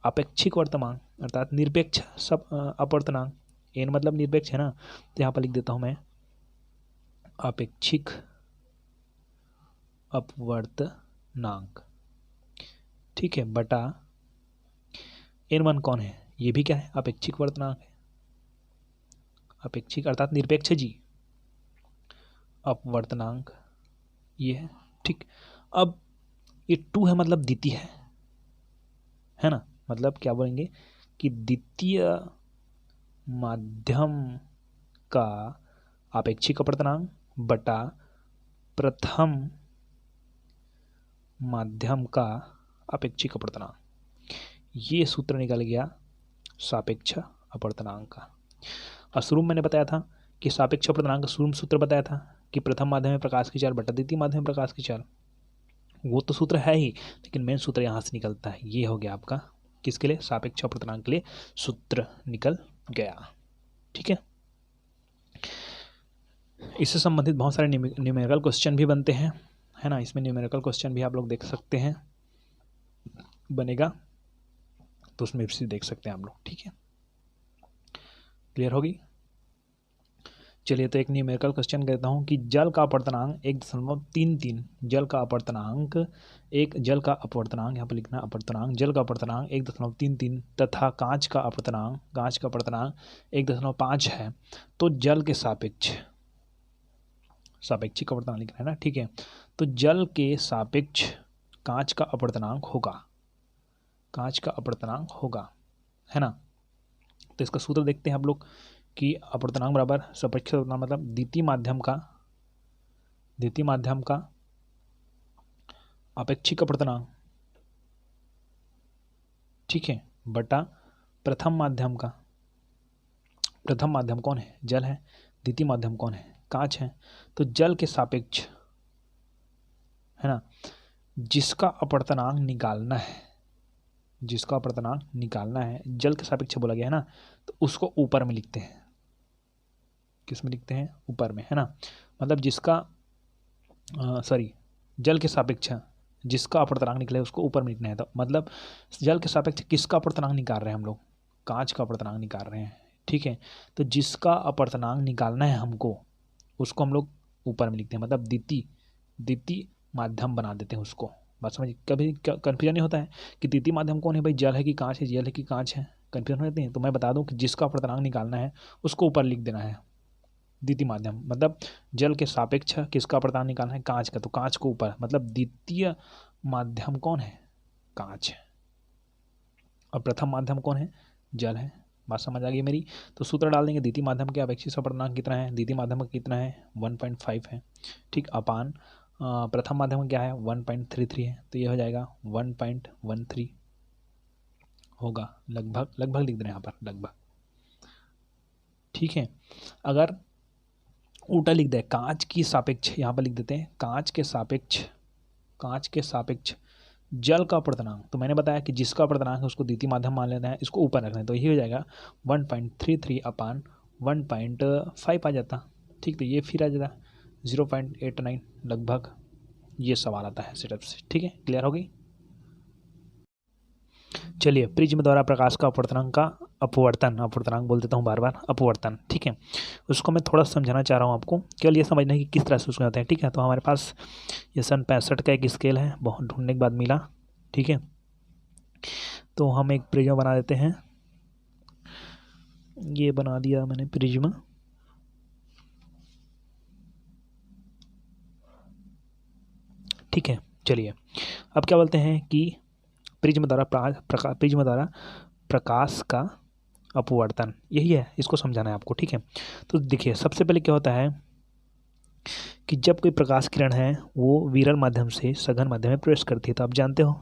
अपेक्षिक वर्तमान अर्थात निरपेक्ष सब अपवर्तनांक, N मतलब निरपेक्ष है ना, तो यहाँ पर लिख देता हूँ मैं अपेक्षिक अपवर्तनांक, ठीक है, बटा N1 कौन है, ये भी क्या है, अपेक्षिक वर्तनांक है, अपेक्षिक अर्थात निरपेक्ष जी, अपवर्तनांक ये है, ठीक। अब ये 2 है मतलब द्वितीय है ना, मतलब क्या बोलेंगे कि द्वितीय माध्यम का अपेक्षिक अपवर्तनांक बटा प्रथम माध्यम का अपेक्षिक अपवर्तनांक, ये सूत्र निकल गया सापेक्ष अपवर्तनांक का। और शुरू में मैंने बताया था कि सापेक्ष अपवर्तनांक का शुरू में सूत्र बताया था कि प्रथम माध्यम में प्रकाश की चाल बटा द्वितीय माध्यम में प्रकाश की चाल, वो तो सूत्र है ही, लेकिन मेन सूत्र यहाँ से निकलता है। ये हो गया आपका किसके लिए, सापेक्ष अपवर्तनांक के लिए सूत्र निकल गया। ठीक है, इससे संबंधित बहुत सारे न्यूमेरिकल क्वेश्चन भी बनते हैं, है ना। इसमें न्यूमेरिकल क्वेश्चन भी आप लोग देख सकते हैं, बनेगा तो उसमें भी देख सकते हैं आप लोग। ठीक है, क्लियर होगी। चलिए, तो एक न्यूमेरिकल क्वेश्चन कहता हूँ कि जल का अपवर्तनांक 1.33, जल का अपवर्तनांक यहाँ पर लिखना अपवर्तनांक, जल का अपवर्तनांक 1.33 तथा कांच का अपवर्तनांक 1.5 है, तो जल के सापेक्षिक अपवर्तनांक लिखना है ना। ठीक है, तो जल के सापेक्ष कांच का अपवर्तनांक होगा, है ना। तो इसका सूत्र देखते हैं आप लोग कि अपवर्तनांक बराबर सापेक्ष अपवर्तनांक मतलब द्वितीय माध्यम का अपेक्षिक अपवर्तनांक, ठीक है, बटा प्रथम माध्यम कौन है, जल है, द्वितीय माध्यम कौन है, कांच है। तो जल के सापेक्ष, है ना, जिसका अपवर्तनांक निकालना है, जल के सापेक्ष बोला गया है ना, तो उसको ऊपर में लिखते हैं। किस में लिखते हैं, ऊपर में, है ना। मतलब जल के सापेक्ष जिसका अपवर्तनांक निकले उसको ऊपर में लिखना है। तो मतलब जल के सापेक्ष किसका अपवर्तनांक निकाल रहे हैं हम लोग, कांच का अपवर्तनांक निकाल रहे हैं। ठीक है, तो जिसका अपवर्तनांक निकालना है हमको, उसको हम लोग ऊपर में लिखते हैं, मतलब द्वितीय माध्यम बना देते हैं उसको। बात समझिए, कभी कन्फ्यूजन नहीं होता है कि द्वितीय माध्यम कौन है भाई, जल है कि कांच है, जल है कि कांच है, कन्फ्यूजन हो जाती है। तो मैं बता दूं कि जिसका अपवर्तनांक निकालना है उसको ऊपर लिख देना है द्वितीय माध्यम, मतलब जल के सापेक्ष किसका अपवर्तनांक निकालना है, कांच का, तो कांच को ऊपर, मतलब द्वितीय माध्यम कौन है, कांच है, और प्रथम माध्यम कौन है, जल है। बात समझ आ गई मेरी। तो सूत्र डाल देंगे, द्वितीय माध्यम के अपेक्षित अपवर्तनांक कितना है, द्वितीय माध्यम का कितना है 1.5 है, ठीक, अपान प्रथम माध्यम का क्या है 1.33 है, तो ये हो जाएगा 1.13 होगा, लगभग लिख दे रहे हैं यहाँ पर, लगभग। ठीक है, अगर उल्टा लिख दे, कांच की सापेक्ष, यहाँ पर लिख देते हैं कांच के सापेक्ष जल का अपवर्तनांक, तो मैंने बताया कि जिसका अपवर्तनांक है उसको द्वितीय माध्यम मान लेना है, इसको ऊपर रखना है, तो ये हो जाएगा 1.33 अपान 1.5 आ जाता। ठीक, तो ये फिर आ जाता 0.89 लगभग, ये सवाल आता है सेटअप से। ठीक है, क्लियर हो गई। चलिए, प्रिज्म द्वारा प्रकाश का अपवर्तनांक का अपवर्तनांक बोल देता हूँ बार बार, अपवर्तन। ठीक है, उसको मैं थोड़ा समझाना चाह रहा हूँ आपको, केवल ये समझना है कि किस तरह से उसको होता है। ठीक है, तो हमारे पास ये सन 65 का एक स्केल है, बहुत ढूंढने के बाद मिला। ठीक है, तो हम एक प्रिज्म बना देते हैं, ये बना दिया मैंने प्रिज्म। ठीक है, चलिए, अब क्या बोलते हैं कि प्रिज्म द्वारा प्रकाश का अपवर्तन, यही है, इसको समझाना है आपको। ठीक है, तो देखिए, सबसे पहले क्या होता है कि जब कोई प्रकाश किरण है वो विरल माध्यम से सघन माध्यम में प्रवेश करती है, तो आप जानते हो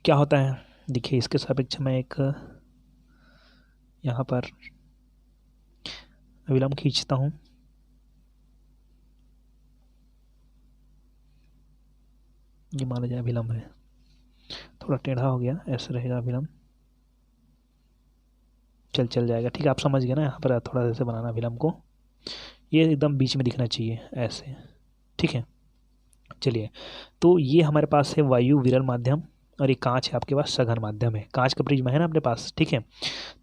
क्या होता है। देखिए, इसके सापेक्ष में एक यहाँ पर अभिलंब खींचता हूँ, ये माना जाए अभिलंब है, थोड़ा टेढ़ा हो गया, ऐसे रहेगा अभिलंब, चल जाएगा। ठीक है, आप समझ गए ना, यहाँ पर थोड़ा ऐसे बनाना अभिलंब को, ये एकदम बीच में दिखना चाहिए ऐसे। ठीक है, चलिए, तो ये हमारे पास है वायु विरल माध्यम, और ये कांच है आपके पास सघन माध्यम है, कांच का प्रिज्म है ना अपने पास। ठीक है,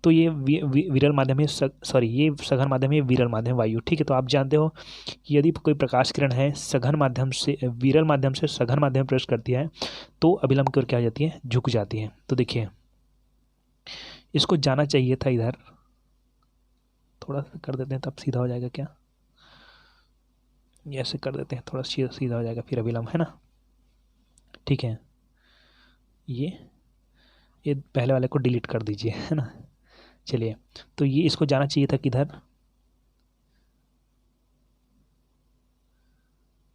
तो ये विरल माध्यम है, ये सघन माध्यम है, विरल माध्यम वायु। ठीक है, तो आप जानते हो कि यदि कोई प्रकाश किरण है विरल माध्यम से सघन माध्यम में प्रवेश करती है, तो अभिलंब की ओर क्या हो जाती है, झुक जाती है। तो देखिए, इसको जाना चाहिए था इधर, थोड़ा सा कर देते हैं तब सीधा हो जाएगा क्या, ऐसे कर देते हैं, थोड़ा सीधा हो जाएगा फिर अभिलंब, है ना। ठीक है, ये पहले वाले को डिलीट कर दीजिए, है ना। चलिए, तो ये इसको जाना चाहिए था किधर,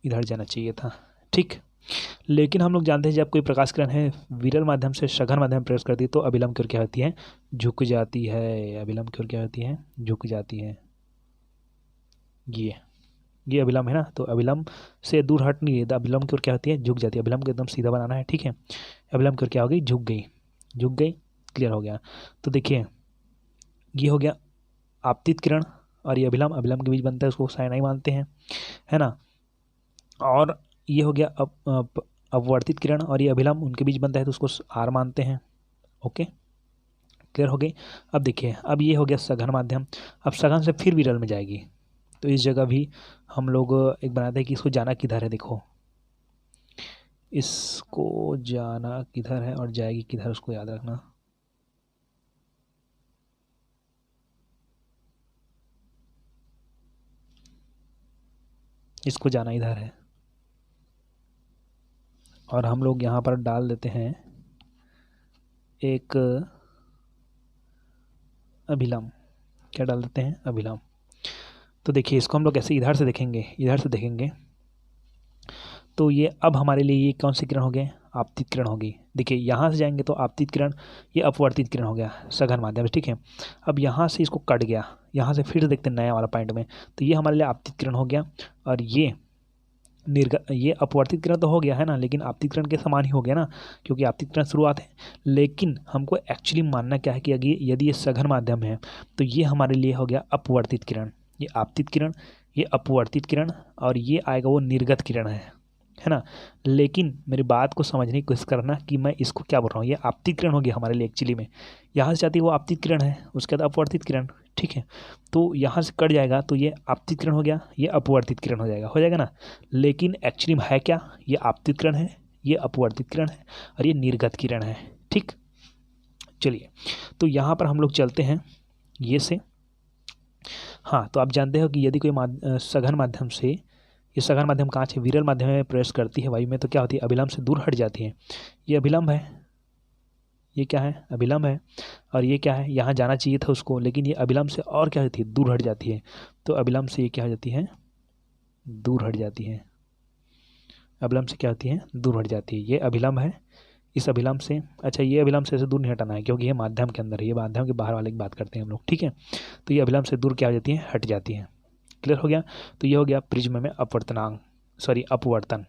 इधर जाना चाहिए था। ठीक, लेकिन हम लोग जानते हैं जब कोई प्रकाश किरण है विरल माध्यम से सघन माध्यम में प्रवेश करती है तो अभिलंब की ओर क्या होती है, झुक जाती है। अभिलंब की ओर क्या होती है, झुक जाती है। ये अभिलंब है ना, तो अभिलंब से दूर हट नहीं है, तो अभिलंब की ओर क्या होती है, झुक जाती है। अभिलंब को एकदम सीधा बनाना है, ठीक है। अभिलंब की ओर क्या हो गई, झुक गई, झुक गई, क्लियर हो गया। तो देखिए ये हो गया आपतित किरण और ये अभिलंब, अभिलंब के बीच बनता है उसको साइनाई मानते हैं, है ना। और ये हो गया अपवर्तित किरण और ये अभिलंब उनके बीच बनता है तो उसको आर मानते हैं। ओके, क्लियर हो गई। अब देखिए अब ये हो गया सघन माध्यम, अब सघन से फिर विरल में जाएगी, तो इस जगह भी हम लोग एक बनाते हैं कि इसको जाना किधर है। देखो इसको जाना किधर है और जाएगी किधर, उसको याद रखना। इसको जाना इधर है और हम लोग यहाँ पर डाल देते हैं एक अभिलंब। क्या डाल देते हैं, अभिलंब। तो देखिए इसको हम लोग ऐसे इधर से देखेंगे, इधर से देखेंगे तो ये अब हमारे लिए ये कौन सी किरण हो गए, आपतित किरण होगी। देखिए यहाँ से जाएंगे तो आपतित किरण, ये अपवर्तित किरण हो गया सघन माध्यम से, ठीक है। अब यहाँ से इसको कट गया, यहाँ से फिर देखते हैं नया वाला पॉइंट में, तो ये हमारे लिए आपतित किरण हो गया और ये ये अपवर्तित किरण तो हो गया है ना, लेकिन आपतित किरण के समान ही हो गया ना, क्योंकि आपतित किरण शुरुआत है। लेकिन हमको एक्चुअली मानना क्या है कि यदि ये सघन माध्यम है तो ये हमारे लिए हो गया अपवर्तित किरण। ये आपतित किरण, ये अपवर्तित किरण और ये आएगा वो निर्गत किरण है ना। लेकिन मेरी बात को समझने की कोशिश करना कि मैं इसको क्या बोल रहा हूँ, ये आपतित किरण होगी हमारे लिए एक्चुअली में। यहाँ से जाती है वो आपतित किरण है, उसके बाद अपवर्तित किरण, ठीक है। तो यहाँ से कट जाएगा तो ये आपतित किरण हो गया, ये अपवर्तित किरण हो जाएगा ना। लेकिन एक्चुअली में है क्या, ये आपतित किरण है, ये अपवर्तित किरण है और ये निर्गत किरण है, ठीक। चलिए तो यहाँ पर हम लोग चलते हैं ये से। हाँ, तो आप जानते हो कि यदि कोई सघन माध्यम से, ये सघन माध्यम कहाँ से विरल माध्यम में प्रवेश करती है वायु में, तो क्या होती है, अभिलंब से दूर हट जाती है। ये अभिलंब है, ये क्या है, अभिलंब है। और ये क्या है, यहाँ जाना चाहिए था उसको, लेकिन ये अभिलंब से और क्या होती है, दूर हट जाती है। तो अभिलंब से ये क्या हो जाती है, दूर हट जाती है। अभिलंब से क्या होती है, दूर हट जाती है। ये अभिलंब है, इस अभिलंब से, अच्छा ये अभिलंब से ऐसे दूर नहीं हटाना है क्योंकि ये माध्यम के अंदर है, ये माध्यम के बाहर वाले की बात करते हैं हम लोग, ठीक है। तो ये अभिलंब से दूर क्या हो जाती है, हट जाती है। क्लियर हो गया। तो ये हो गया प्रिज्म में अपवर्तनांक, सॉरी अपवर्तन।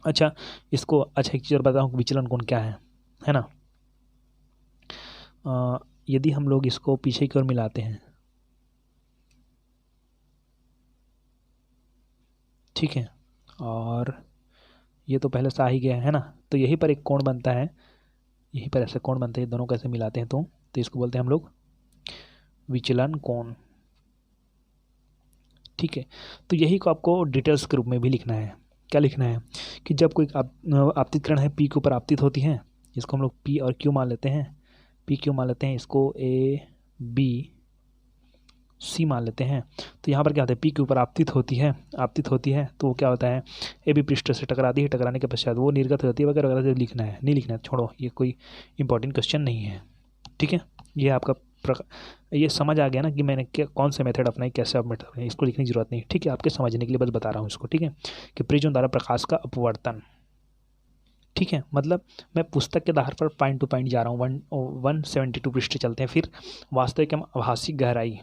अच्छा इसको, अच्छा एक चीज़ और बताऊँ, विचलन कोण क्या है ना। यदि हम लोग इसको पीछे की ओर मिलाते हैं, ठीक है, और ये तो पहले से आ ही गया है ना, तो यहीं पर एक कोण बनता है, यहीं पर ऐसे कोण बनते हैं, दोनों कैसे मिलाते हैं तो इसको बोलते हैं हम लोग विचलन कोण, ठीक है। तो यही को आपको डिटेल्स के रूप में भी लिखना है। क्या लिखना है कि जब कोई आपतित किरण है पी के ऊपर आपतित होती है, इसको हम लोग पी और क्यू मान लेते हैं, पी क्यू मान लेते हैं, इसको ए बी सी मान लेते हैं। तो यहाँ पर क्या होता है, पी के ऊपर आपतित होती है तो वो क्या होता है, ए बी पृष्ठ से टकराती है, टकराने के पश्चात वो निर्गत होती है वगैरह वगैरह। जो लिखना है नहीं लिखना है, छोड़ो, ये कोई इंपॉर्टेंट क्वेश्चन नहीं है, ठीक है। ये आपका ये समझ आ गया ना कि मैंने क्या कौन से मेथड अपनाई, कैसे आप मेथड अपनाई, इसको लिखने की जरूरत नहीं, ठीक है। आपके समझने के लिए बस बता रहा हूँ इसको, ठीक है, कि प्रिज्म द्वारा प्रकाश का अपवर्तन, ठीक है। मतलब मैं पुस्तक के आधार पर पॉइंट टू पॉइंट जा रहा हूँ। 172 पृष्ठ चलते हैं। फिर वास्तविक एवं आभासी गहराई,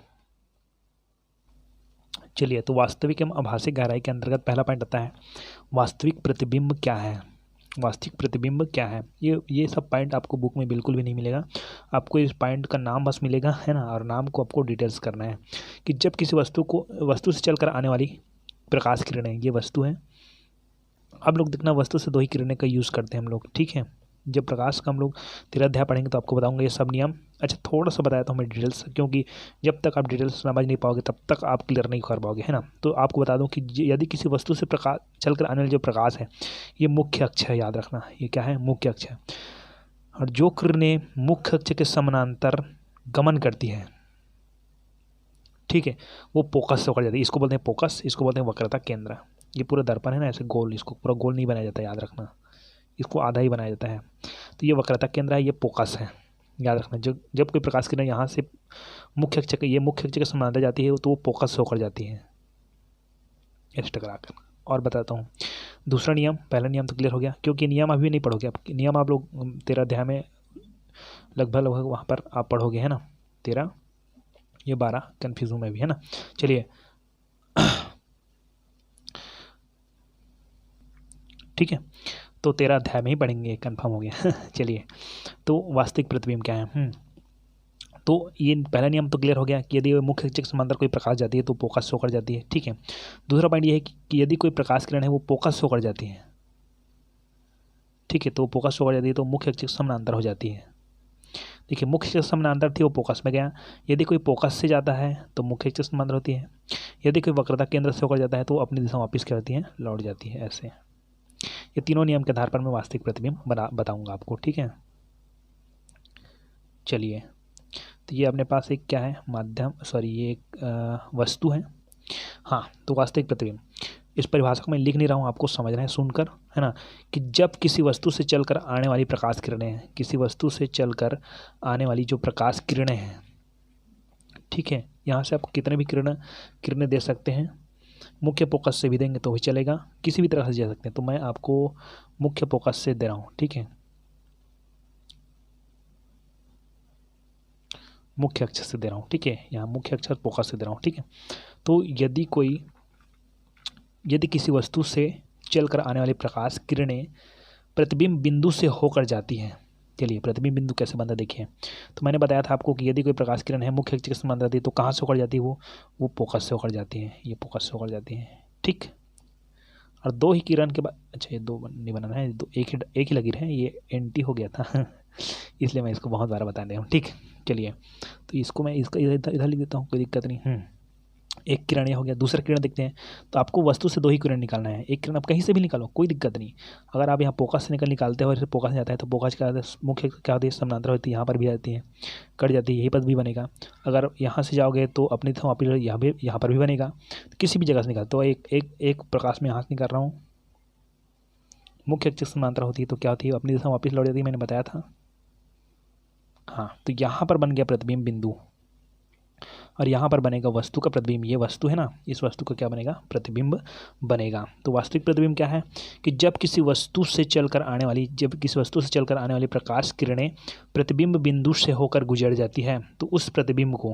चलिए तो वास्तविक एवं आभासी गहराई के अंतर्गत पहला पॉइंट आता है वास्तविक प्रतिबिंब क्या है। वास्तविक प्रतिबिंब क्या है, ये सब पॉइंट आपको बुक में बिल्कुल भी नहीं मिलेगा। आपको इस पॉइंट का नाम बस मिलेगा, है ना, और नाम को आपको डिटेल्स करना है कि जब किसी वस्तु से चलकर आने वाली प्रकाश किरणें, ये वस्तु है। अब लोग देखना वस्तु से दो ही किरणें का यूज़ करते हैं हम लोग, ठीक है। जब प्रकाश का हम लोग 13 अध्याय पढ़ेंगे तो आपको बताऊंगा ये सब नियम। अच्छा थोड़ा सा बताया था हमें डिटेल्स, क्योंकि जब तक आप डिटेल्स समझ नहीं पाओगे तब तक आप क्लियर नहीं कर पाओगे, है ना। तो आपको बता दूं कि यदि किसी वस्तु से प्रकाश चलकर आने वाला जो प्रकाश है, ये मुख्य अक्ष है, याद रखना, ये क्या है, मुख्य अक्ष है। और जो किरणें मुख्य अक्ष के समानांतर गमन करती है, ठीक है, वो फोकस से होकर जाती है। इसको बोलते हैं फोकस, इसको बोलते हैं वक्रता केंद्र। ये पूरा दर्पण है ना, ऐसे गोल, इसको पूरा गोल नहीं बनाया जाता, याद रखना, इसको आधा ही बनाया जाता है। तो ये वक्रता केंद्र है, ये फोकस है, याद रखना। जब कोई प्रकाश किरण यहाँ से मुख्य अक्ष के समानांतर जाती है तो वो फोकस से होकर जाती है, ऐसे टकरा कर। और बताता हूँ। दूसरा नियम, पहला नियम तो क्लियर हो गया, क्योंकि नियम अभी नहीं पढ़ोगे आप, नियम आप लोग 13 अध्याय में लगभग वहाँ पर आप पढ़ोगे, है ना। 13 ये 12 कन्फ्यूज हूँ मैं भी, है ना। चलिए ठीक है, तो 13 अध्याय में ही पढ़ेंगे, कंफर्म हो गया चलिए, तो वास्तविक प्रतिबिंब क्या है। तो ये पहला नियम तो क्लियर हो गया कि यदि मुख्य अक्षक के समांतर कोई प्रकाश जाती है तो फोकस शो कर जाती है, ठीक है। दूसरा पॉइंट ये है कि यदि कोई प्रकाश किरण है वो फोकस शो कर जाती है, ठीक है, तो फोकस शो कर जाती है तो मुख्य अक्षक समानांतर हो जाती है। देखिए मुख्य अक्षक समानांतर थी वो फोकस में गया, यदि कोई फोकस से जाता है तो मुख्य अक्षक समांतर होती है, यदि कोई वक्रता केंद्र से होकर जाता है तो अपनी दिशा वापस क्या होती है, लौट जाती है। ऐसे ये तीनों नियम के आधार पर मैं वास्तविक प्रतिबिंब बताऊंगा आपको, ठीक है। चलिए, तो ये अपने पास एक क्या है, माध्यम, सॉरी ये एक वस्तु है। हाँ, तो वास्तविक प्रतिबिंब, इस परिभाषा को मैं लिख नहीं रहा हूँ, आपको समझना है सुनकर, है ना, कि जब किसी वस्तु से चलकर आने वाली प्रकाश किरणें हैं, किसी वस्तु से चलकर आने वाली जो प्रकाश किरणें हैं, ठीक है, यहाँ से आप कितने भी किरणें दे सकते हैं, मुख्य फोकस से भी देंगे तो भी चलेगा, किसी भी तरह से दे सकते हैं, तो मैं आपको मुख्य फोकस से दे रहा हूँ, ठीक है, मुख्य अक्षर से दे रहा हूँ, ठीक है, यहाँ मुख्य अक्षर फोकस से दे रहा हूँ, ठीक है। तो यदि किसी वस्तु से चलकर आने वाली प्रकाश किरणें प्रतिबिंब बिंदु से होकर जाती हैं, चलिए प्रतिबिंब बिंदु कैसे बनता देखिए। तो मैंने बताया था आपको कि यदि कोई प्रकाश किरण है मुख्य अक्षर के समांतर जाती है तो कहाँ से होकर जाती है, वो फोकस से होकर जाती है, ये फोकस से होकर जाती है, ठीक। और दो ही किरण के बाद, अच्छा ये दो नहीं बनाना है, दो एक ही लकीर है, ये एंटी हो गया था इसलिए मैं इसको बहुत बार बता रहा हूँ, ठीक। चलिए, तो इसको मैं इसका इधर लिख देता हूँ, कोई दिक्कत नहीं। एक किरण ये हो गया, दूसरा किरण देखते हैं। तो आपको वस्तु से दो ही किरण निकालना है, एक किरण आप कहीं से भी निकालो, कोई दिक्कत नहीं। अगर आप यहाँ फोकस से निकालते हो और फोकस जाता है तो फोकस क्या होता है, मुख्य क्या होती है, समानांतर होती है, यहाँ पर भी आती है, कट जाती है, यही पर भी बनेगा। अगर यहाँ से जाओगे तो अपनी वापस यहाँ पर भी बनेगा, किसी भी जगह से निकाल, तो एक प्रकाश में यहाँ से निकाल रहा हूँ, मुख्य अक्षर समानांतर होती है तो क्या होती है, अपनी दिशा वापस लौट जाती है, मैंने बताया था। हाँ, तो यहाँ पर बन गया प्रतिबिंब बिंदु, और यहाँ पर बनेगा वस्तु का प्रतिबिंब, ये वस्तु है ना, इस वस्तु का क्या बनेगा, प्रतिबिंब बनेगा। तो वास्तविक प्रतिबिंब क्या है कि जब किसी वस्तु से चलकर आने वाली प्रकाश किरणें प्रतिबिंब बिंदु से होकर गुजर जाती है तो उस प्रतिबिंब को,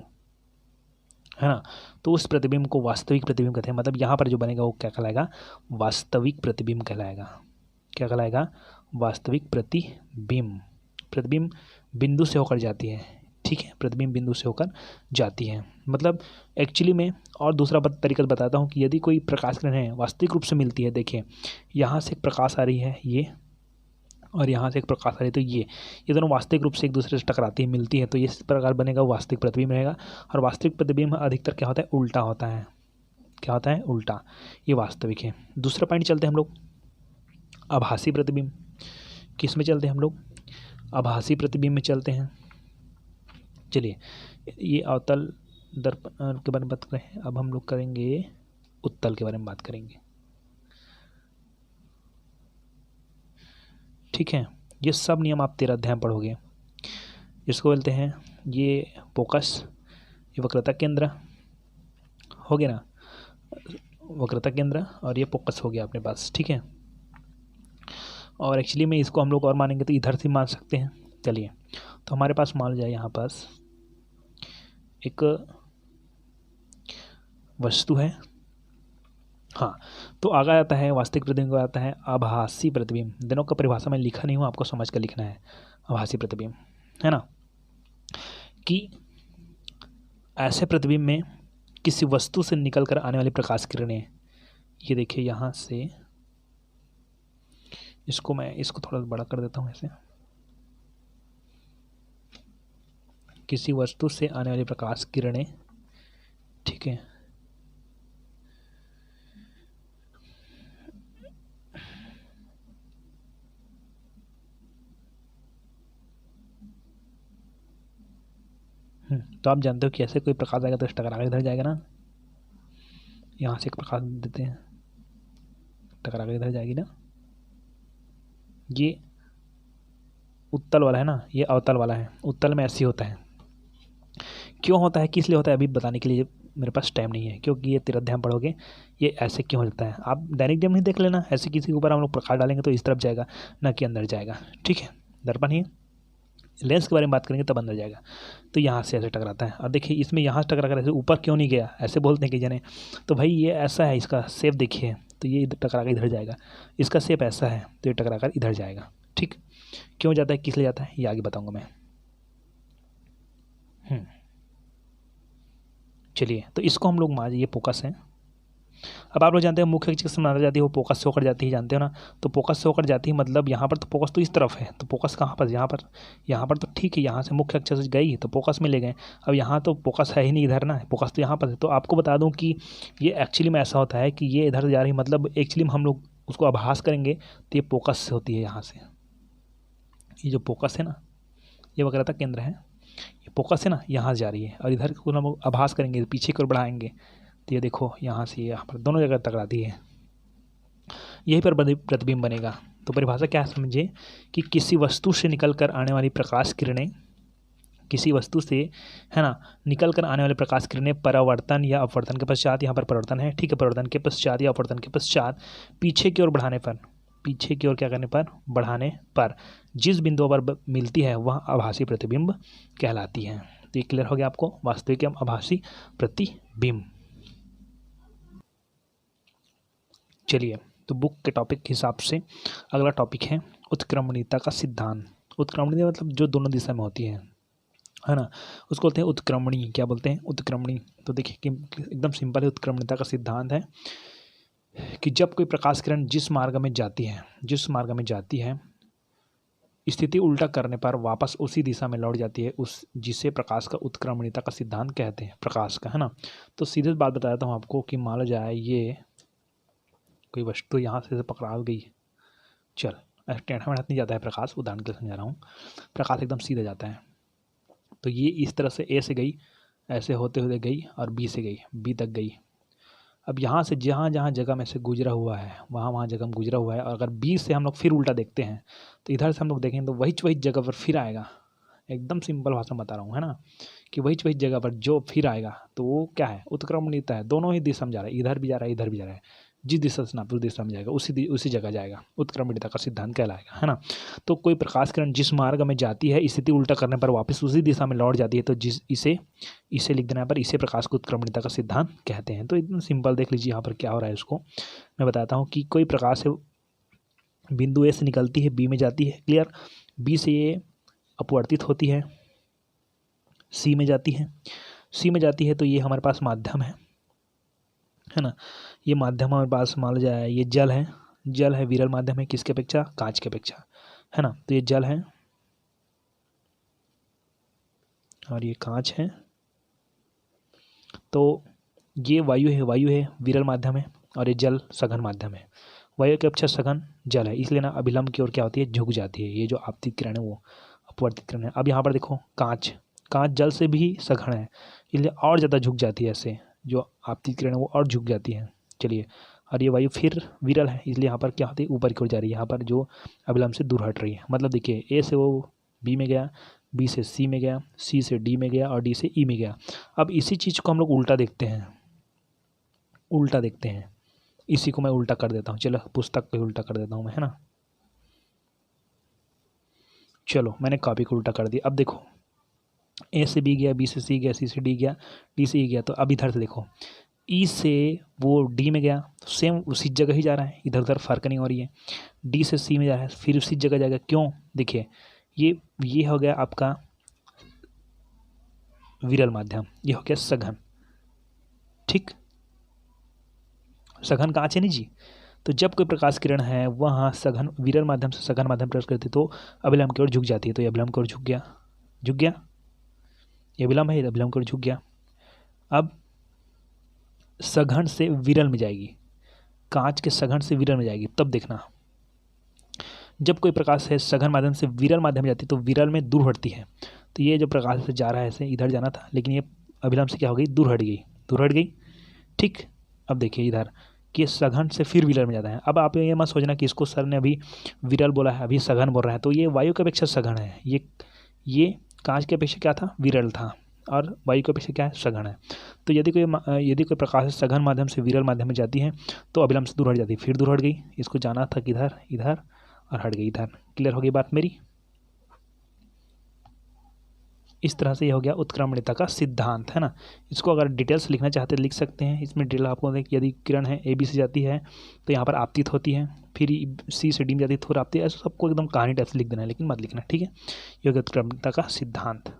है ना, तो उस प्रतिबिंब को वास्तविक प्रतिबिंब कहते हैं। मतलब यहाँ पर जो बनेगा वो क्या कहलाएगा, वास्तविक प्रतिबिंब कहलाएगा। क्या कहलाएगा, वास्तविक प्रतिबिंब। प्रतिबिंब बिंदु से होकर जाती है, ठीक है, प्रतिबिंब बिंदु से होकर जाती है। मतलब एक्चुअली में और दूसरा तरीका बताता हूँ कि यदि कोई प्रकाश किरण है वास्तविक रूप से मिलती है, देखिए यहाँ से एक प्रकाश आ रही है ये, और यहाँ से एक प्रकाश आ रही है, तो ये दोनों वास्तविक रूप से एक दूसरे से टकराती है, मिलती है, तो इस प्रकार बनेगा वास्तविक प्रतिबिंब रहेगा। और वास्तविक प्रतिबिंब अधिकतर क्या होता है, उल्टा होता है। क्या होता है, उल्टा, ये वास्तविक है। दूसरा पॉइंट चलते हैं हम लोग, आभासी प्रतिबिंब। किस में चलते हैं हम लोग, आभासी प्रतिबिंब में चलते हैं। चलिए, ये अवतल दर्पण के बारे में बात करें, अब हम लोग करेंगे उत्तल के बारे में बात करेंगे, ठीक है। ये सब नियम आप 13 अध्याय में पढ़ोगे। इसको बोलते हैं, ये फोकस, ये वक्रता केंद्र हो गया ना, वक्रता केंद्र, और ये फोकस हो गया अपने पास, ठीक है। और एक्चुअली में इसको हम लोग और मानेंगे तो इधर से मान सकते हैं। चलिए, तो हमारे पास मान जाए यहाँ पास एक वस्तु है, हाँ, तो आगे आता है वास्तविक प्रतिबिंब, आता है आभासी प्रतिबिंब। दोनों का परिभाषा में लिखा नहीं हूँ, आपको समझ कर लिखना है। आभासी प्रतिबिंब, है ना, कि ऐसे प्रतिबिंब में किसी वस्तु से निकल कर आने वाली प्रकाश किरणें, ये देखिए यहाँ से, इसको थोड़ा बड़ा कर देता हूँ ऐसे, किसी वस्तु से आने वाली प्रकाश किरणें, ठीक है, तो आप जानते हो कि ऐसे कोई प्रकाश आएगा तो टकरा के इधर जाएगा ना, यहाँ से एक प्रकाश देते हैं, टकरा के इधर जाएगी ना। ये उत्तल वाला है ना, ये अवतल वाला है। उत्तल में ऐसे होता है, क्यों होता है, किस लिए होता है, अभी बताने के लिए मेरे पास टाइम नहीं है, क्योंकि ये तेरा ध्यान पढ़ोगे ये ऐसे क्यों हो जाता है। आप दैनिक नियम नहीं देख लेना, ऐसे किसी के ऊपर हम लोग प्रकाश डालेंगे तो इस तरफ जाएगा, ना कि अंदर जाएगा। ठीक है, दर्पण ही लेंस के बारे में बात करेंगे तब अंदर जाएगा। तो यहाँ से ऐसे टकराता है, और देखिए इसमें यहाँ से टकरा कर ऐसे ऊपर क्यों नहीं गया, ऐसे बोलते हैं कि जने, तो भाई ये ऐसा है, इसका शेप देखिए, तो ये इधर टकरा कर इधर जाएगा, इसका शेप ऐसा है तो ये टकरा कर इधर जाएगा। ठीक, क्यों जाता है, किस लिए जाता है, ये आगे बताऊँगा मैं। चलिए, तो इसको हम लोग मान, ये फोकस है। अब आप लोग जानते हैं मुख्य अक्ष से माना जाती है वो फोकस से होकर जाती है, जानते हो ना। तो फोकस से होकर जाती है मतलब यहाँ पर तो फोकस तो इस तरफ है, तो फोकस कहाँ पर, यहाँ पर तो ठीक है, यहाँ से मुख्य अक्ष से गई तो फोकस में ले गए। अब यहाँ तो फोकस है ही नहीं इधर ना, फोकस तो यहाँ पर है। तो आपको बता दूँ कि ये एक्चुअली में ऐसा होता है कि ये इधर जा रही, मतलब एक्चुअली में हम लोग उसको आभास करेंगे तो ये फोकस से होती है। यहाँ से ये जो फोकस है ना, ये वक्रता केंद्र है, ये फोकस है ना, यहाँ जा रही है, और इधर को हम लोग आभास करेंगे, पीछे की ओर बढ़ाएंगे तो ये देखो यहाँ से यहाँ पर दोनों जगह टकराती है, यहीं पर प्रतिबिंब बनेगा। तो परिभाषा क्या समझे कि किसी वस्तु से निकल कर आने वाली प्रकाश किरणें, किसी वस्तु से, है ना, निकल कर आने वाले प्रकाश किरणें परावर्तन या अपवर्तन के पश्चात, यहाँ पर परिवर्तन है, ठीक है, परिवर्तन के पश्चात या अपवर्तन के पश्चात पीछे की ओर बढ़ाने पर, पीछे की ओर क्या करने पर, बढ़ाने पर जिस बिंदु पर मिलती है वह आभासी प्रतिबिंब कहलाती है। तो ये क्लियर हो गया आपको, वास्तविक एवं आभासी प्रतिबिंब। चलिए, तो बुक के टॉपिक के हिसाब से अगला टॉपिक है उत्क्रमणीयता का सिद्धांत। उत्क्रमणीय मतलब जो दोनों दिशा में होती है ना, उसको बोलते हैं उत्क्रमणी। क्या बोलते हैं, उत्क्रमणी। तो देखिए कि एकदम सिंपल है, उत्क्रमणीयता का सिद्धांत है कि जब कोई प्रकाश किरण जिस मार्ग में जाती है स्थिति उल्टा करने पर वापस उसी दिशा में लौट जाती है, उस जिसे प्रकाश का उत्क्रमणीयता का सिद्धांत कहते हैं, प्रकाश का, है ना। तो सीधे बात बता देता हूँ आपको कि मान लो जाए ये कोई वस्तु यहाँ से पकड़ा गई, चल टेढ़ा मेढ़ा नहीं जाता है प्रकाश, उदाहरण के लिए समझा रहा हूँ, प्रकाश एकदम सीधा जाता है। तो ये इस तरह से ए से गई, ऐसे होते हुए गई और बी से गई, बी तक गई। अब यहाँ से जहाँ जहाँ जगह में से गुजरा हुआ है वहाँ जगह में गुजरा हुआ है, और अगर बी से हम लोग फिर उल्टा देखते हैं तो इधर से हम लोग देखेंगे तो वही जगह पर फिर आएगा। एकदम सिंपल भाषा बता रहा हूँ, है ना, कि वही जगह पर जो फिर आएगा तो वो क्या है, उत्क्रमणीयता है। दोनों ही दिशा में जा रहा है, इधर भी जा रहा है, इधर भी जा रहा है, जिस दिशा से नापी उस दिशा में जाएगा, उसी जगह जाएगा, उत्क्रमणीयता का सिद्धांत कहलाएगा, है ना। तो कोई प्रकाश किरण जिस मार्ग में जाती है स्थिति उल्टा करने पर वापस उसी दिशा में लौट जाती है, तो इसे लिख देना पर इसे प्रकाश को उत्क्रमणीयता का सिद्धांत कहते हैं। तो एकदम सिंपल देख लीजिए यहाँ पर क्या हो रहा है, उसको मैं बताता हूँ कि कोई प्रकाश बिंदु ए से निकलती है, बी में जाती है, क्लियर, बी से ये अपवर्तित होती है, सी में जाती है, तो ये हमारे पास माध्यम है ना, ये माध्यम हमारे पास मान लिया जाए, ये जल है, विरल माध्यम है, किसके अपेक्षा, कांच के अपेक्षा, है ना। तो ये जल है और ये कांच है, तो ये वायु है, विरल माध्यम है, और ये जल सघन माध्यम है। वायु के अपेक्षा सघन जल है, इसलिए ना अभिलंब की ओर क्या होती है, झुक जाती है। ये जो आपतित किरण है वो अपवर्तित किरण है। अब यहाँ पर देखो कांच जल से भी सघन है, इसलिए और ज़्यादा झुक जाती है, ऐसे जो आपतित किरण है वो और झुक जाती है। चलिए, और ये वायु फिर विरल है, इसलिए यहाँ पर क्या होती है, ऊपर की ओर जा रही है, यहाँ पर जो अभिलंब से दूर हट रही है। मतलब देखिए ए से वो बी में गया, बी से सी में गया, सी से डी में गया और डी से ई में गया। अब इसी चीज़ को हम लोग उल्टा देखते हैं, इसी को मैं उल्टा कर देता हूँ, चलो पुस्तक पे उल्टा कर देता हूँ मैं, है ना। चलो मैंने कॉपी को उल्टा कर दिया। अब देखो ए से बी गया, बी से सी गया, सी से डी गया, डी से ई गया। तो अब इधर से देखो ई से वो डी में गया, तो सेम उसी जगह ही जा रहा है, इधर उधर फर्क नहीं हो रही है। डी से सी में जा रहा है, फिर उसी जगह जाएगा। क्यों, देखिए ये हो गया आपका विरल माध्यम, ये हो गया सघन, ठीक, सघन कांच है नहीं जी। तो जब कोई प्रकाश किरण है वहाँ सघन विरल माध्यम से सघन माध्यम प्रवेश करती है तो अभिलंब की ओर झुक जाती है। तो ये अभिलंब की ओर झुक गया, ये अभिलंब है, अभिलंब की ओर झुक गया। अब सघन से विरल में जाएगी, कांच के सघन से विरल में जाएगी। तब देखना जब कोई प्रकाश है सघन माध्यम से विरल माध्यम में जाती है तो विरल में दूर हटती है। तो ये जो प्रकाश से जा रहा है ऐसे इधर जाना था, लेकिन ये अभिलंब से क्या हो गई, दूर हट गई, ठीक। अब देखिए इधर कि सघन से फिर विरल में जाता है। अब आप ये मत सोचना कि इसको सर ने अभी विरल बोला है, अभी सघन बोल रहा है। तो ये वायु की अपेक्षा सघन है, ये कांच की अपेक्षा क्या था, विरल था, और वायु की अपेक्षा क्या है, सघन है। तो यदि कोई प्रकाश सघन माध्यम से विरल माध्यम में जाती है तो अभिलंब से दूर हट जाती है, फिर दूर हट गई, इसको जाना था किधर, इधर, और हट गई इधर। क्लियर हो गई बात मेरी। इस तरह से ये हो गया उत्क्रमणियता का सिद्धांत, है ना। इसको अगर डिटेल्स लिखना चाहते हैं लिख सकते हैं। इसमें डिटेल आपको देख, यदि किरण है ए बी से जाती है तो यहाँ पर आपतित होती है, फिर सी से डी में जाती है तो फिर आपतित, ऐसा सबको एकदम कहानी टाइप से लिख देना है, लेकिन मत लिखना, ठीक है। ये हो गया उत्क्रमणियता का सिद्धांत।